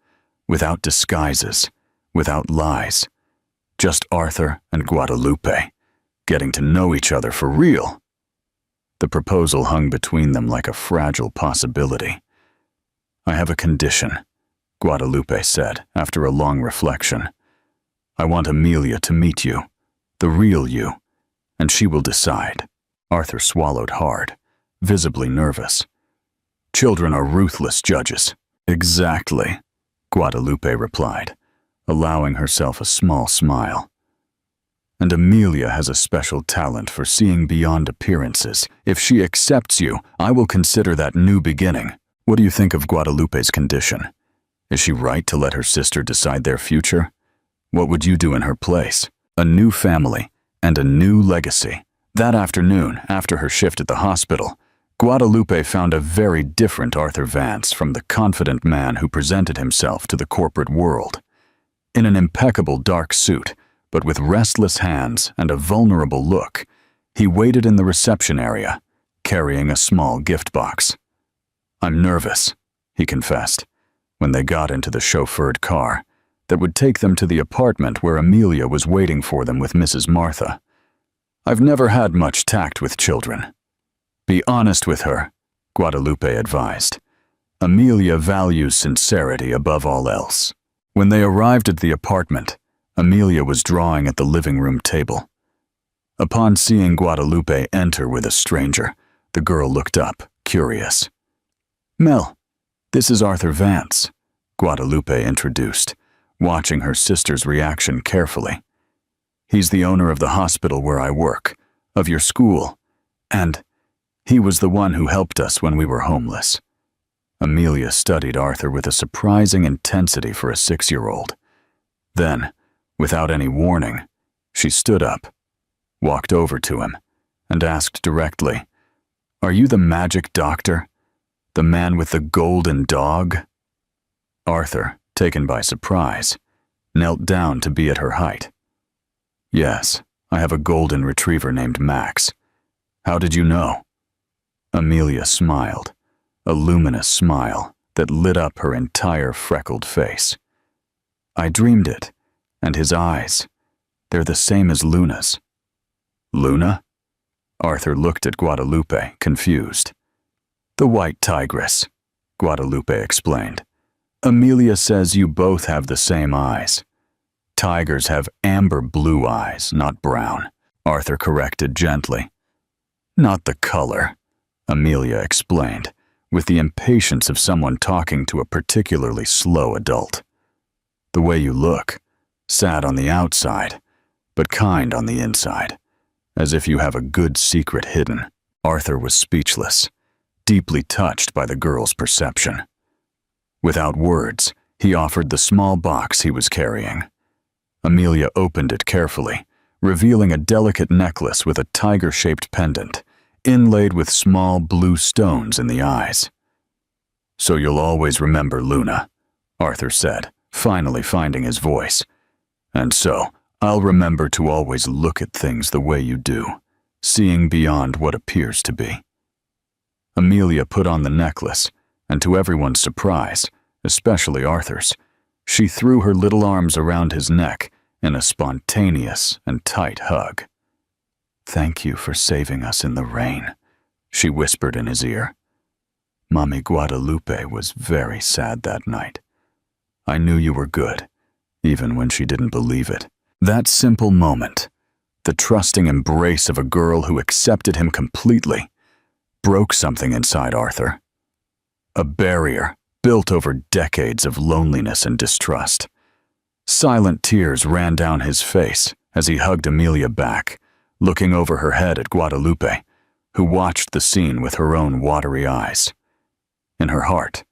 without disguises, without lies. Just Arthur and Guadalupe, getting to know each other for real." The proposal hung between them like a fragile possibility. "I have a condition," Guadalupe said after a long reflection. "I want Amelia to meet you, the real you, and she will decide." Arthur swallowed hard, visibly nervous. "Children are ruthless judges." "Exactly," Guadalupe replied, allowing herself a small smile. "And Amelia has a special talent for seeing beyond appearances. If she accepts you, I will consider that new beginning." "What do you think of Guadalupe's condition? Is she right to let her sister decide their future? What would you do in her place?" "A new family and a new legacy." That afternoon, after her shift at the hospital, Guadalupe found a very different Arthur Vance from the confident man who presented himself to the corporate world. In an impeccable dark suit, but with restless hands and a vulnerable look, he waited in the reception area, carrying a small gift box. "I'm nervous," he confessed, when they got into the chauffeured car that would take them to the apartment where Amelia was waiting for them with Mrs. Martha. "I've never had much tact with children." "Be honest with her," Guadalupe advised. "Amelia values sincerity above all else." When they arrived at the apartment, Amelia was drawing at the living room table. Upon seeing Guadalupe enter with a stranger, the girl looked up, curious. "Mel, this is Arthur Vance," Guadalupe introduced, watching her sister's reaction carefully. "He's the owner of the hospital where I work, of your school, and he was the one who helped us when we were homeless." Amelia studied Arthur with a surprising intensity for a 6-year-old. Then, without any warning, she stood up, walked over to him, and asked directly, "Are you the magic doctor? The man with the golden dog?" Arthur, taken by surprise, knelt down to be at her height. "Yes, I have a golden retriever named Max. How did you know?" Amelia smiled, a luminous smile that lit up her entire freckled face. "I dreamed it, and his eyes, they're the same as Luna's." "Luna?" Arthur looked at Guadalupe, confused. "The white tigress," Guadalupe explained. "Amelia says you both have the same eyes. Tigers have amber blue eyes, not brown," Arthur corrected gently. "Not the color," Amelia explained, with the impatience of someone talking to a particularly slow adult. "The way you look, sad on the outside, but kind on the inside, as if you have a good secret hidden." Arthur was speechless, deeply touched by the girl's perception. Without words, he offered the small box he was carrying. Amelia opened it carefully, revealing a delicate necklace with a tiger-shaped pendant, inlaid with small blue stones in the eyes. "So you'll always remember Luna," Arthur said, finally finding his voice. "And so, I'll remember to always look at things the way you do, seeing beyond what appears to be. Amelia put on the necklace, and to everyone's surprise, especially Arthur's, she threw her little arms around his neck in a spontaneous and tight hug. "Thank you for saving us in the rain," she whispered in his ear. "Mommy Guadalupe was very sad that night. I knew you were good, even when she didn't believe it." That simple moment, the trusting embrace of a girl who accepted him completely, broke something inside Arthur. A barrier built over decades of loneliness and distrust. Silent tears ran down his face as he hugged Amelia back, looking over her head at Guadalupe, who watched the scene with her own watery eyes. In her heart,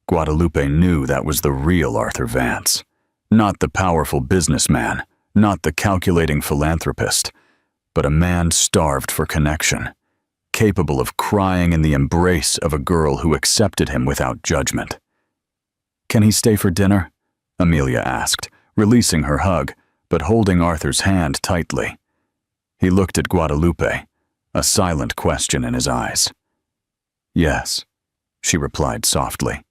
Guadalupe knew that was the real Arthur Vance, not the powerful businessman, not the calculating philanthropist, but a man starved for connection, capable of crying in the embrace of a girl who accepted him without judgment. "Can he stay for dinner?" Amelia asked, releasing her hug, but holding Arthur's hand tightly. He looked at Guadalupe, a silent question in his eyes. "Yes," she replied softly.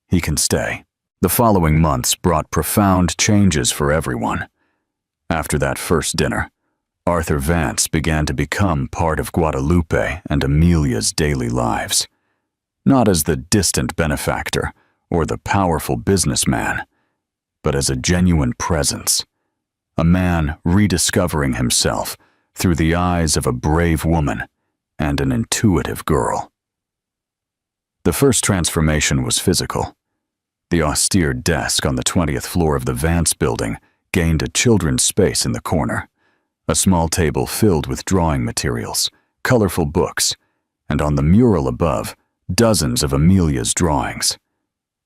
"He can stay." The following months brought profound changes for everyone. After that first dinner, Arthur Vance began to become part of Guadalupe and Amelia's daily lives. Not as the distant benefactor or the powerful businessman, but as a genuine presence, a man rediscovering himself through the eyes of a brave woman and an intuitive girl. The first transformation was physical. The austere desk on the 20th floor of the Vance building gained a children's space in the corner, a small table filled with drawing materials, colorful books, and on the mural above, dozens of Amelia's drawings.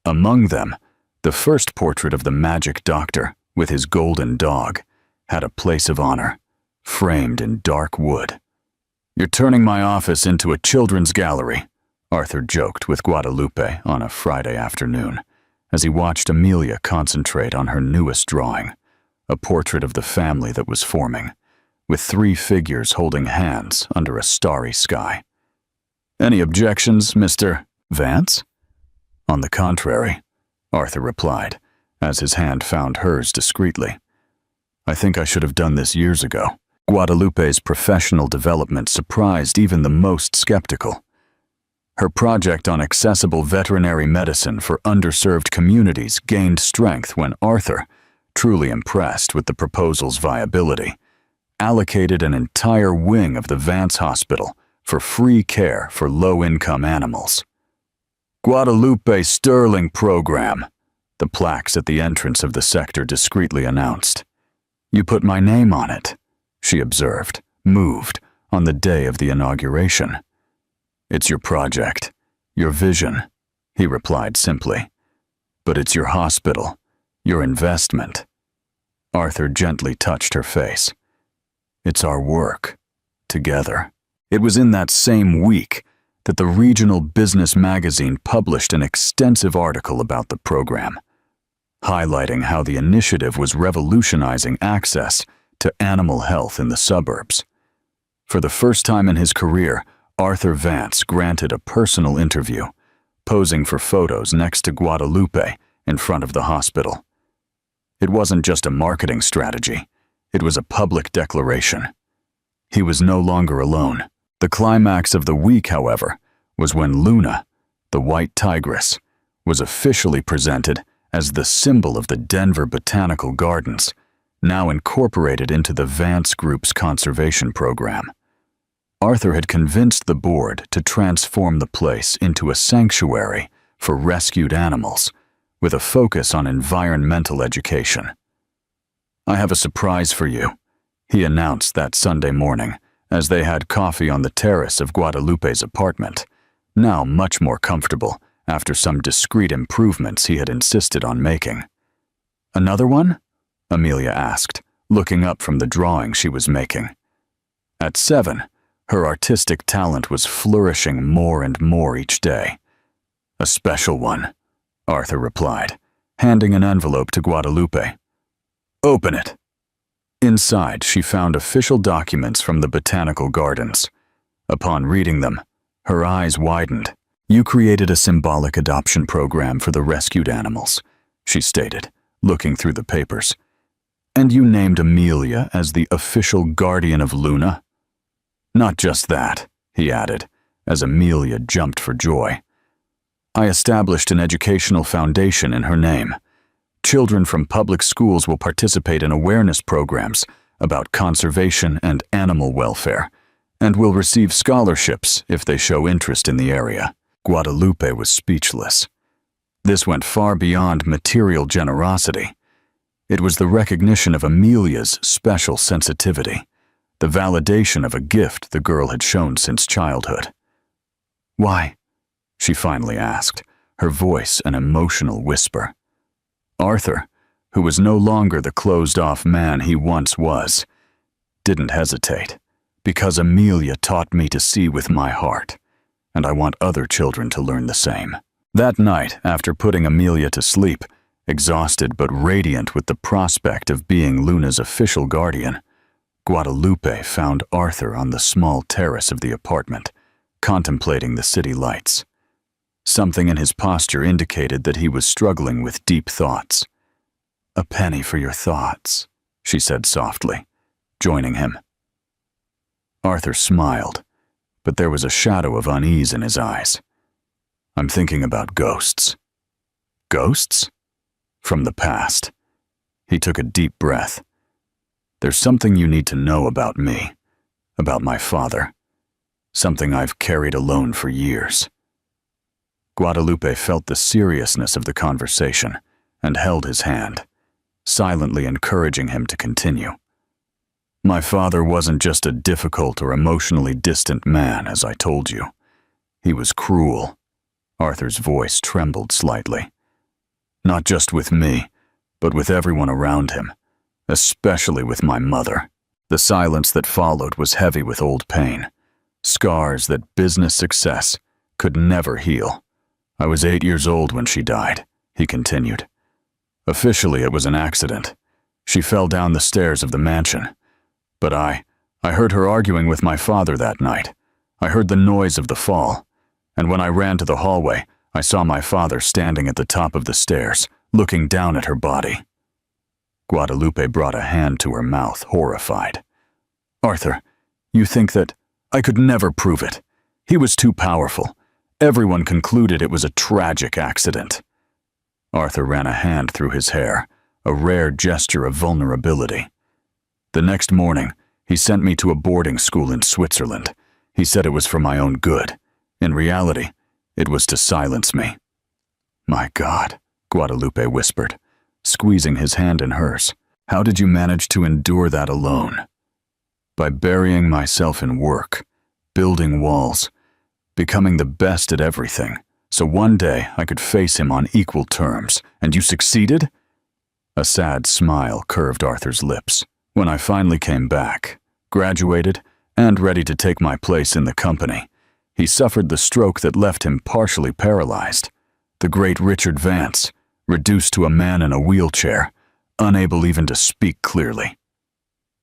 Among them, the first portrait of the magic doctor with his golden dog had a place of honor, framed in dark wood. "You're turning my office into a children's gallery," Arthur joked with Guadalupe on a Friday afternoon, as he watched Amelia concentrate on her newest drawing, a portrait of the family that was forming, with 3 figures holding hands under a starry sky. "Any objections, Mr. Vance?" "On the contrary," Arthur replied, as his hand found hers discreetly. "I think I should have done this years ago." Guadalupe's professional development surprised even the most skeptical. Her project on accessible veterinary medicine for underserved communities gained strength when Arthur, truly impressed with the proposal's viability, allocated an entire wing of the Vance Hospital for free care for low-income animals. "Guadalupe Sterling Program," the plaques at the entrance of the sector discreetly announced. "You put my name on it," she observed, moved, on the day of the inauguration. "It's your project, your vision," he replied simply. "But it's your hospital, your investment." Arthur gently touched her face. "It's our work, together." It was in that same week that the regional business magazine published an extensive article about the program, highlighting how the initiative was revolutionizing access to animal health in the suburbs. For the first time in his career, Arthur Vance granted a personal interview, posing for photos next to Guadalupe in front of the hospital. It wasn't just a marketing strategy, it was a public declaration. He was no longer alone. The climax of the week, however, was when Luna, the white tigress, was officially presented as the symbol of the Denver Botanical Gardens, now incorporated into the Vance Group's conservation program. Arthur had convinced the board to transform the place into a sanctuary for rescued animals, with a focus on environmental education. "I have a surprise for you," he announced that Sunday morning as they had coffee on the terrace of Guadalupe's apartment, now much more comfortable after some discreet improvements he had insisted on making. "Another one?" Amelia asked, looking up from the drawing she was making. At 7, her artistic talent was flourishing more and more each day. "A special one," Arthur replied, handing an envelope to Guadalupe. "Open it." Inside, she found official documents from the botanical gardens. Upon reading them, her eyes widened. "You created a symbolic adoption program for the rescued animals," she stated, looking through the papers. "And you named Amelia as the official guardian of Luna?" "Not just that," he added, as Amelia jumped for joy. "I established an educational foundation in her name. Children from public schools will participate in awareness programs about conservation and animal welfare, and will receive scholarships if they show interest in the area." Guadalupe was speechless. This went far beyond material generosity. It was the recognition of Amelia's special sensitivity, the validation of a gift the girl had shown since childhood. "Why?" she finally asked, her voice an emotional whisper. Arthur, who was no longer the closed-off man he once was, didn't hesitate, "Because Amelia taught me to see with my heart, and I want other children to learn the same." That night, after putting Amelia to sleep, exhausted but radiant with the prospect of being Luna's official guardian, Guadalupe found Arthur on the small terrace of the apartment, contemplating the city lights. Something in his posture indicated that he was struggling with deep thoughts. "A penny for your thoughts," she said softly, joining him. Arthur smiled, but there was a shadow of unease in his eyes. "I'm thinking about ghosts." "Ghosts?" "From the past." He took a deep breath. "There's something you need to know about me, about my father. Something I've carried alone for years." Guadalupe felt the seriousness of the conversation and held his hand, silently encouraging him to continue. "My father wasn't just a difficult or emotionally distant man, as I told you. He was cruel." Arthur's voice trembled slightly. "Not just with me, but with everyone around him, especially with my mother." The silence that followed was heavy with old pain, scars that business success could never heal. "I was 8 years old when she died," he continued. "Officially, it was an accident. She fell down the stairs of the mansion. But I heard her arguing with my father that night. I heard the noise of the fall, and when I ran to the hallway, I saw my father standing at the top of the stairs, looking down at her body." Guadalupe brought a hand to her mouth, horrified. "Arthur, you think that I could never prove it. He was too powerful. Everyone concluded it was a tragic accident." Arthur ran a hand through his hair, a rare gesture of vulnerability. "The next morning, he sent me to a boarding school in Switzerland. He said it was for my own good. In reality, it was to silence me." "My God," Guadalupe whispered, squeezing his hand in hers. "How did you manage to endure that alone?" "By burying myself in work, building walls, becoming the best at everything, so one day I could face him on equal terms. And you succeeded?" A sad smile curved Arthur's lips. "When I finally came back, graduated, and ready to take my place in the company, he suffered the stroke that left him partially paralyzed. The great Richard Vance, reduced to a man in a wheelchair, unable even to speak clearly."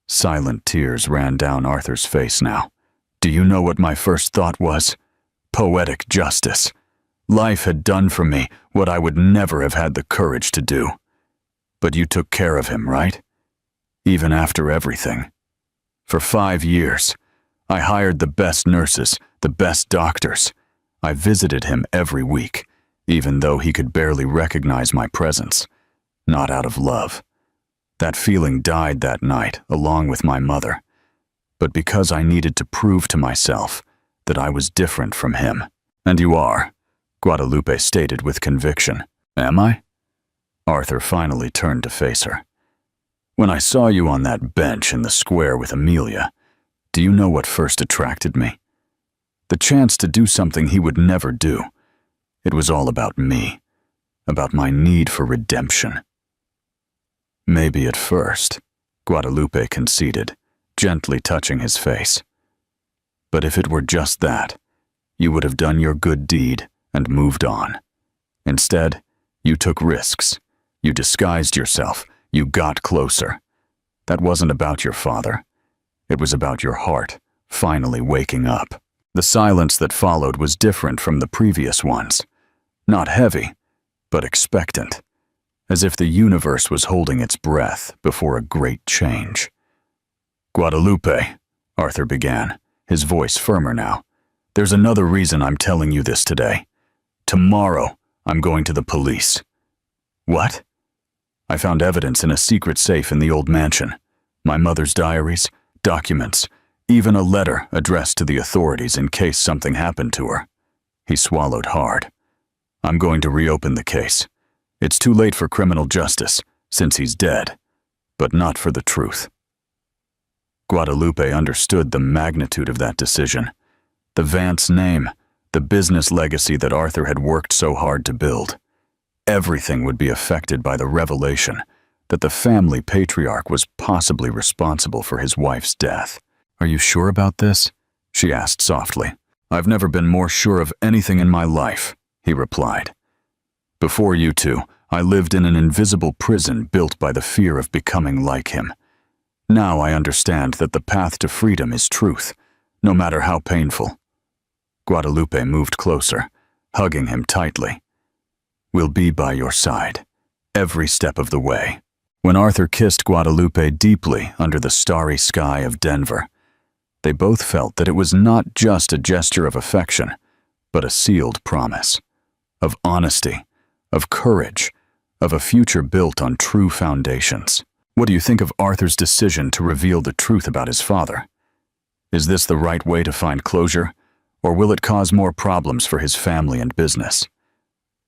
Silent tears ran down Arthur's face now. "Do you know what my first thought was? Poetic justice. Life had done for me what I would never have had the courage to do. But you took care of him, right? Even after everything. For 5 years, I hired the best nurses, the best doctors. I visited him every week, even though he could barely recognize my presence. Not out of love. That feeling died that night, along with my mother. But because I needed to prove to myself that I was different from him." "And you are," Guadalupe stated with conviction. "Am I?" Arthur finally turned to face her. "When I saw you on that bench in the square with Amelia, do you know what first attracted me? The chance to do something he would never do. It was all about me, about my need for redemption." "Maybe at first," Guadalupe conceded, gently touching his face. "But if it were just that, you would have done your good deed and moved on. Instead, you took risks. You disguised yourself. You got closer. That wasn't about your father. It was about your heart finally waking up. The silence that followed was different from the previous ones. Not heavy, but expectant, as if the universe was holding its breath before a great change. "Guadalupe," Arthur began, his voice firmer now, "there's another reason I'm telling you this today. Tomorrow, I'm going to the police." "What?" "I found evidence in a secret safe in the old mansion. My mother's diaries, documents, even a letter addressed to the authorities in case something happened to her." He swallowed hard. "I'm going to reopen the case. It's too late for criminal justice, since he's dead, but not for the truth." Guadalupe understood the magnitude of that decision. The Vance name, the business legacy that Arthur had worked so hard to build. Everything would be affected by the revelation that the family patriarch was possibly responsible for his wife's death. "Are you sure about this?" she asked softly. "I've never been more sure of anything in my life," he replied. "Before you two, I lived in an invisible prison built by the fear of becoming like him. Now I understand that the path to freedom is truth, no matter how painful." Guadalupe moved closer, hugging him tightly. "We'll be by your side, every step of the way." When Arthur kissed Guadalupe deeply under the starry sky of Denver, they both felt that it was not just a gesture of affection, but a sealed promise. Of honesty, of courage, of a future built on true foundations. "What do you think of Arthur's decision to reveal the truth about his father? Is this the right way to find closure, or will it cause more problems for his family and business?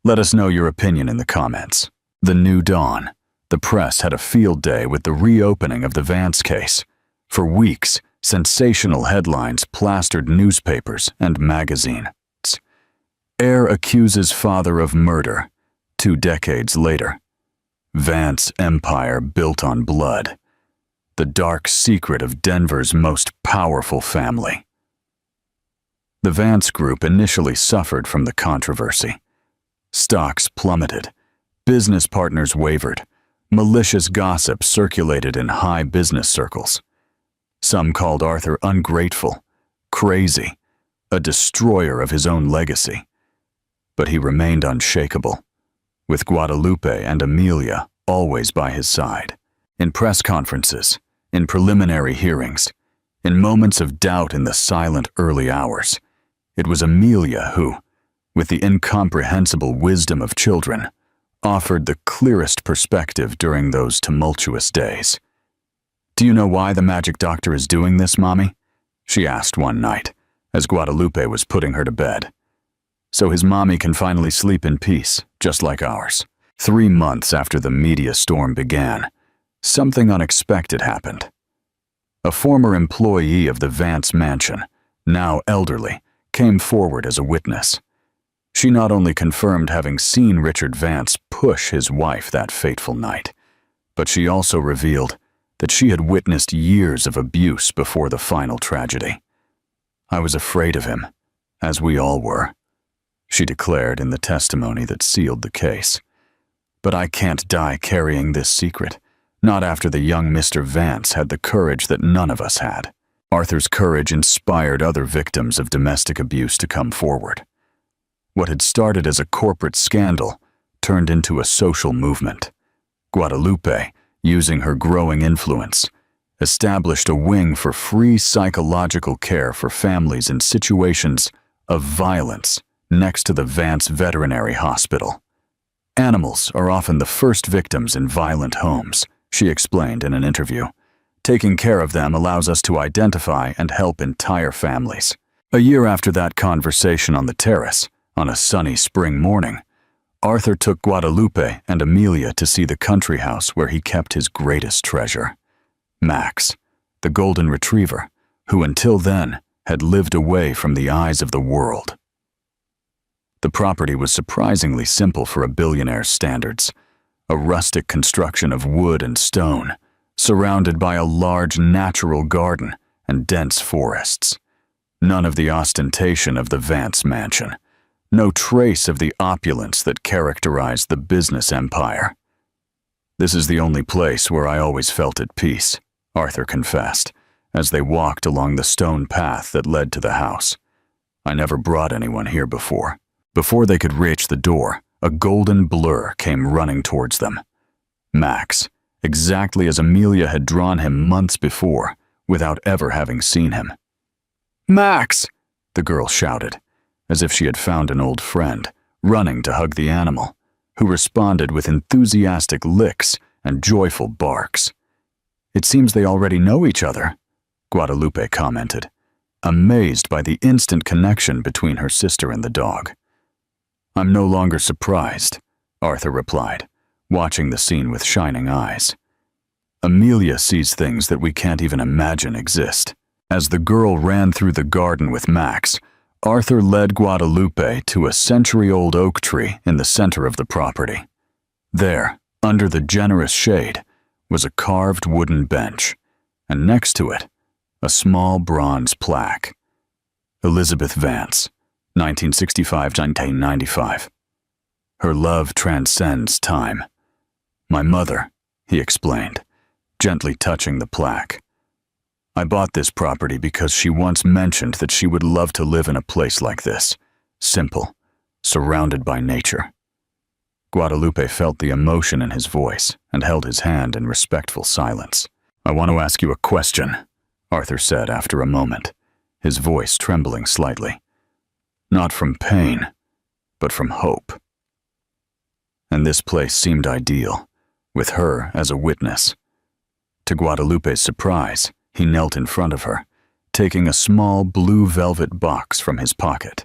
Let us know your opinion in the comments." The new dawn. The press had a field day with the reopening of the Vance case. For weeks, sensational headlines plastered newspapers and magazines. "Heir accuses father of murder, 2 decades later. Vance empire built on blood. The dark secret of Denver's most powerful family." The Vance Group initially suffered from the controversy. Stocks plummeted, business partners wavered, malicious gossip circulated in high business circles. Some called Arthur ungrateful, crazy, a destroyer of his own legacy. But he remained unshakable, with Guadalupe and Amelia always by his side. In press conferences, in preliminary hearings, in moments of doubt in the silent early hours, it was Amelia who, with the incomprehensible wisdom of children, offered the clearest perspective during those tumultuous days. "Do you know why the magic doctor is doing this, Mommy?" she asked one night, as Guadalupe was putting her to bed. "So his mommy can finally sleep in peace, just like ours." 3 months after the media storm began, something unexpected happened. A former employee of the Vance mansion, now elderly, came forward as a witness. She not only confirmed having seen Richard Vance push his wife that fateful night, but she also revealed that she had witnessed years of abuse before the final tragedy. "I was afraid of him, as we all were," she declared in the testimony that sealed the case. "But I can't die carrying this secret, not after the young Mr. Vance had the courage that none of us had." Arthur's courage inspired other victims of domestic abuse to come forward. What had started as a corporate scandal turned into a social movement. Guadalupe, using her growing influence, established a wing for free psychological care for families in situations of violence next to the Vance Veterinary Hospital. "Animals are often the first victims in violent homes," she explained in an interview. "Taking care of them allows us to identify and help entire families." A year after that conversation on the terrace, on a sunny spring morning, Arthur took Guadalupe and Amelia to see the country house where he kept his greatest treasure, Max, the golden retriever, who until then had lived away from the eyes of the world. The property was surprisingly simple for a billionaire's standards, a rustic construction of wood and stone, surrounded by a large natural garden and dense forests. None of the ostentation of the Vance mansion. No trace of the opulence that characterized the business empire. "This is the only place where I always felt at peace," Arthur confessed, as they walked along the stone path that led to the house. I never brought anyone here before. Before they could reach the door, a golden blur came running towards them. Max, exactly as Amelia had drawn him months before, without ever having seen him. "Max!" the girl shouted, as if she had found an old friend, running to hug the animal, who responded with enthusiastic licks and joyful barks. "It seems they already know each other," Guadalupe commented, amazed by the instant connection between her sister and the dog. "I'm no longer surprised," Arthur replied, watching the scene with shining eyes. "Amelia sees things that we can't even imagine exist." As the girl ran through the garden with Max, Arthur led Guadalupe to a century-old oak tree in the center of the property. There, under the generous shade, was a carved wooden bench, and next to it, a small bronze plaque. Elizabeth Vance, 1965–1995. Her love transcends time. My mother, he explained, gently touching the plaque. I bought this property because she once mentioned that she would love to live in a place like this, simple, surrounded by nature. Guadalupe felt the emotion in his voice and held his hand in respectful silence. I want to ask you a question, Arthur said after a moment, his voice trembling slightly. Not from pain, but from hope. And this place seemed ideal, with her as a witness. To Guadalupe's surprise, he knelt in front of her, taking a small blue velvet box from his pocket.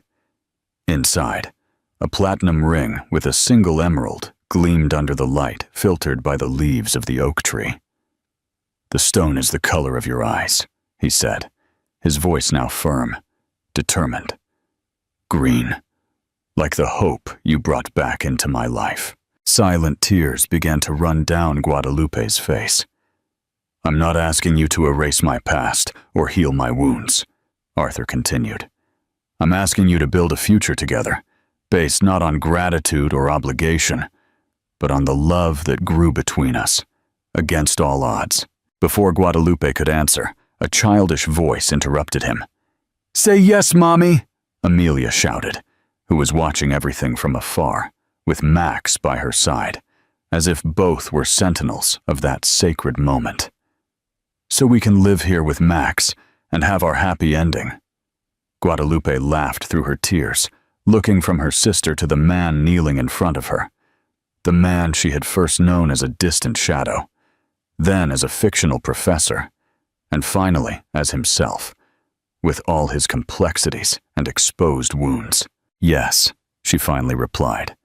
Inside, a platinum ring with a single emerald gleamed under the light filtered by the leaves of the oak tree. The stone is the color of your eyes, he said, his voice now firm, determined. Green, like the hope you brought back into my life. Silent tears began to run down Guadalupe's face. I'm not asking you to erase my past or heal my wounds, Arthur continued. I'm asking you to build a future together, based not on gratitude or obligation, but on the love that grew between us, against all odds. Before Guadalupe could answer, a childish voice interrupted him. Say yes, Mommy, Amelia shouted, who was watching everything from afar, with Max by her side, as if both were sentinels of that sacred moment. So we can live here with Max and have our happy ending. Guadalupe laughed through her tears, looking from her sister to the man kneeling in front of her. The man she had first known as a distant shadow, then as a fictional professor, and finally as himself, with all his complexities and exposed wounds. Yes, she finally replied.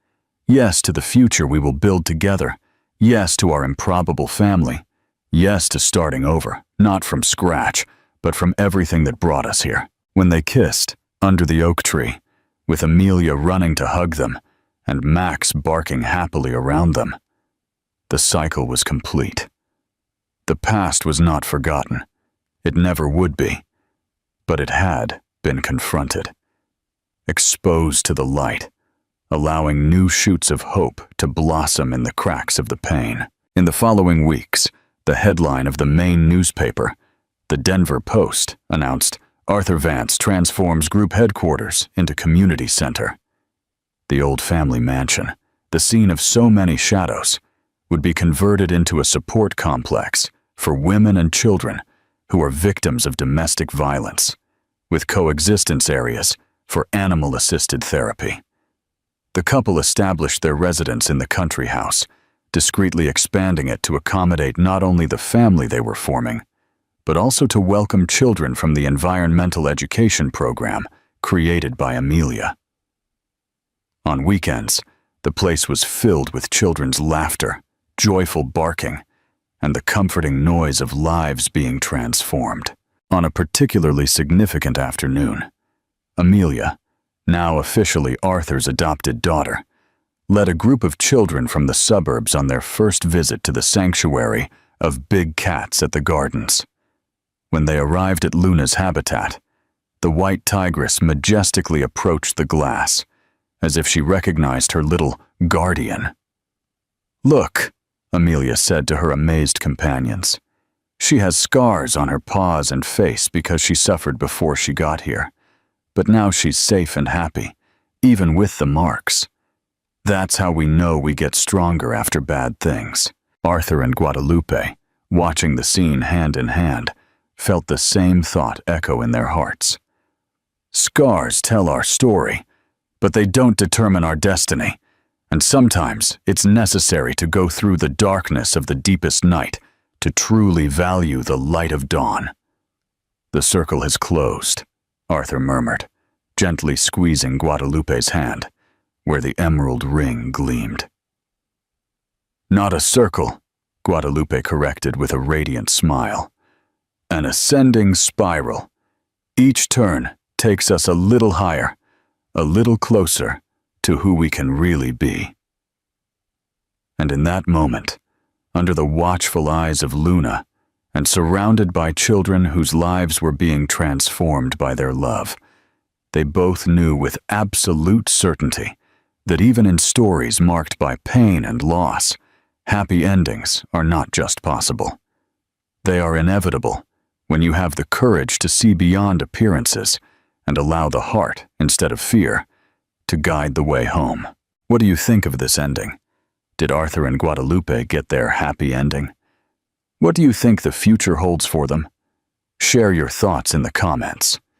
Yes to the future we will build together. Yes to our improbable family. Yes to starting over, not from scratch, but from everything that brought us here. When they kissed, under the oak tree, with Amelia running to hug them, and Max barking happily around them, the cycle was complete. The past was not forgotten. It never would be. But it had been confronted, exposed to the light, allowing new shoots of hope to blossom in the cracks of the pain. In the following weeks, the headline of the main newspaper, the Denver Post, announced, Arthur Vance transforms group headquarters into community center. The old family mansion, the scene of so many shadows, would be converted into a support complex for women and children who are victims of domestic violence, with coexistence areas for animal-assisted therapy. The couple established their residence in the country house, discreetly expanding it to accommodate not only the family they were forming, but also to welcome children from the environmental education program created by Amelia. On weekends, the place was filled with children's laughter, joyful barking, and the comforting noise of lives being transformed. On a particularly significant afternoon, Amelia, now officially Arthur's adopted daughter, led a group of children from the suburbs on their first visit to the sanctuary of big cats at the gardens. When they arrived at Luna's habitat, the white tigress majestically approached the glass, as if she recognized her little guardian. Look, Amelia said to her amazed companions. She has scars on her paws and face because she suffered before she got here. But now she's safe and happy, even with the marks. That's how we know we get stronger after bad things. Arthur and Guadalupe, watching the scene hand in hand, felt the same thought echo in their hearts. Scars tell our story, but they don't determine our destiny, and sometimes it's necessary to go through the darkness of the deepest night to truly value the light of dawn. The circle has closed, Arthur murmured, gently squeezing Guadalupe's hand, where the emerald ring gleamed. Not a circle, Guadalupe corrected with a radiant smile. An ascending spiral. Each turn takes us a little higher, a little closer to who we can really be. And in that moment, under the watchful eyes of Luna, and surrounded by children whose lives were being transformed by their love, they both knew with absolute certainty that even in stories marked by pain and loss, happy endings are not just possible. They are inevitable when you have the courage to see beyond appearances and allow the heart, instead of fear, to guide the way home. What do you think of this ending? Did Arthur and Guadalupe get their happy ending? What do you think the future holds for them? Share your thoughts in the comments.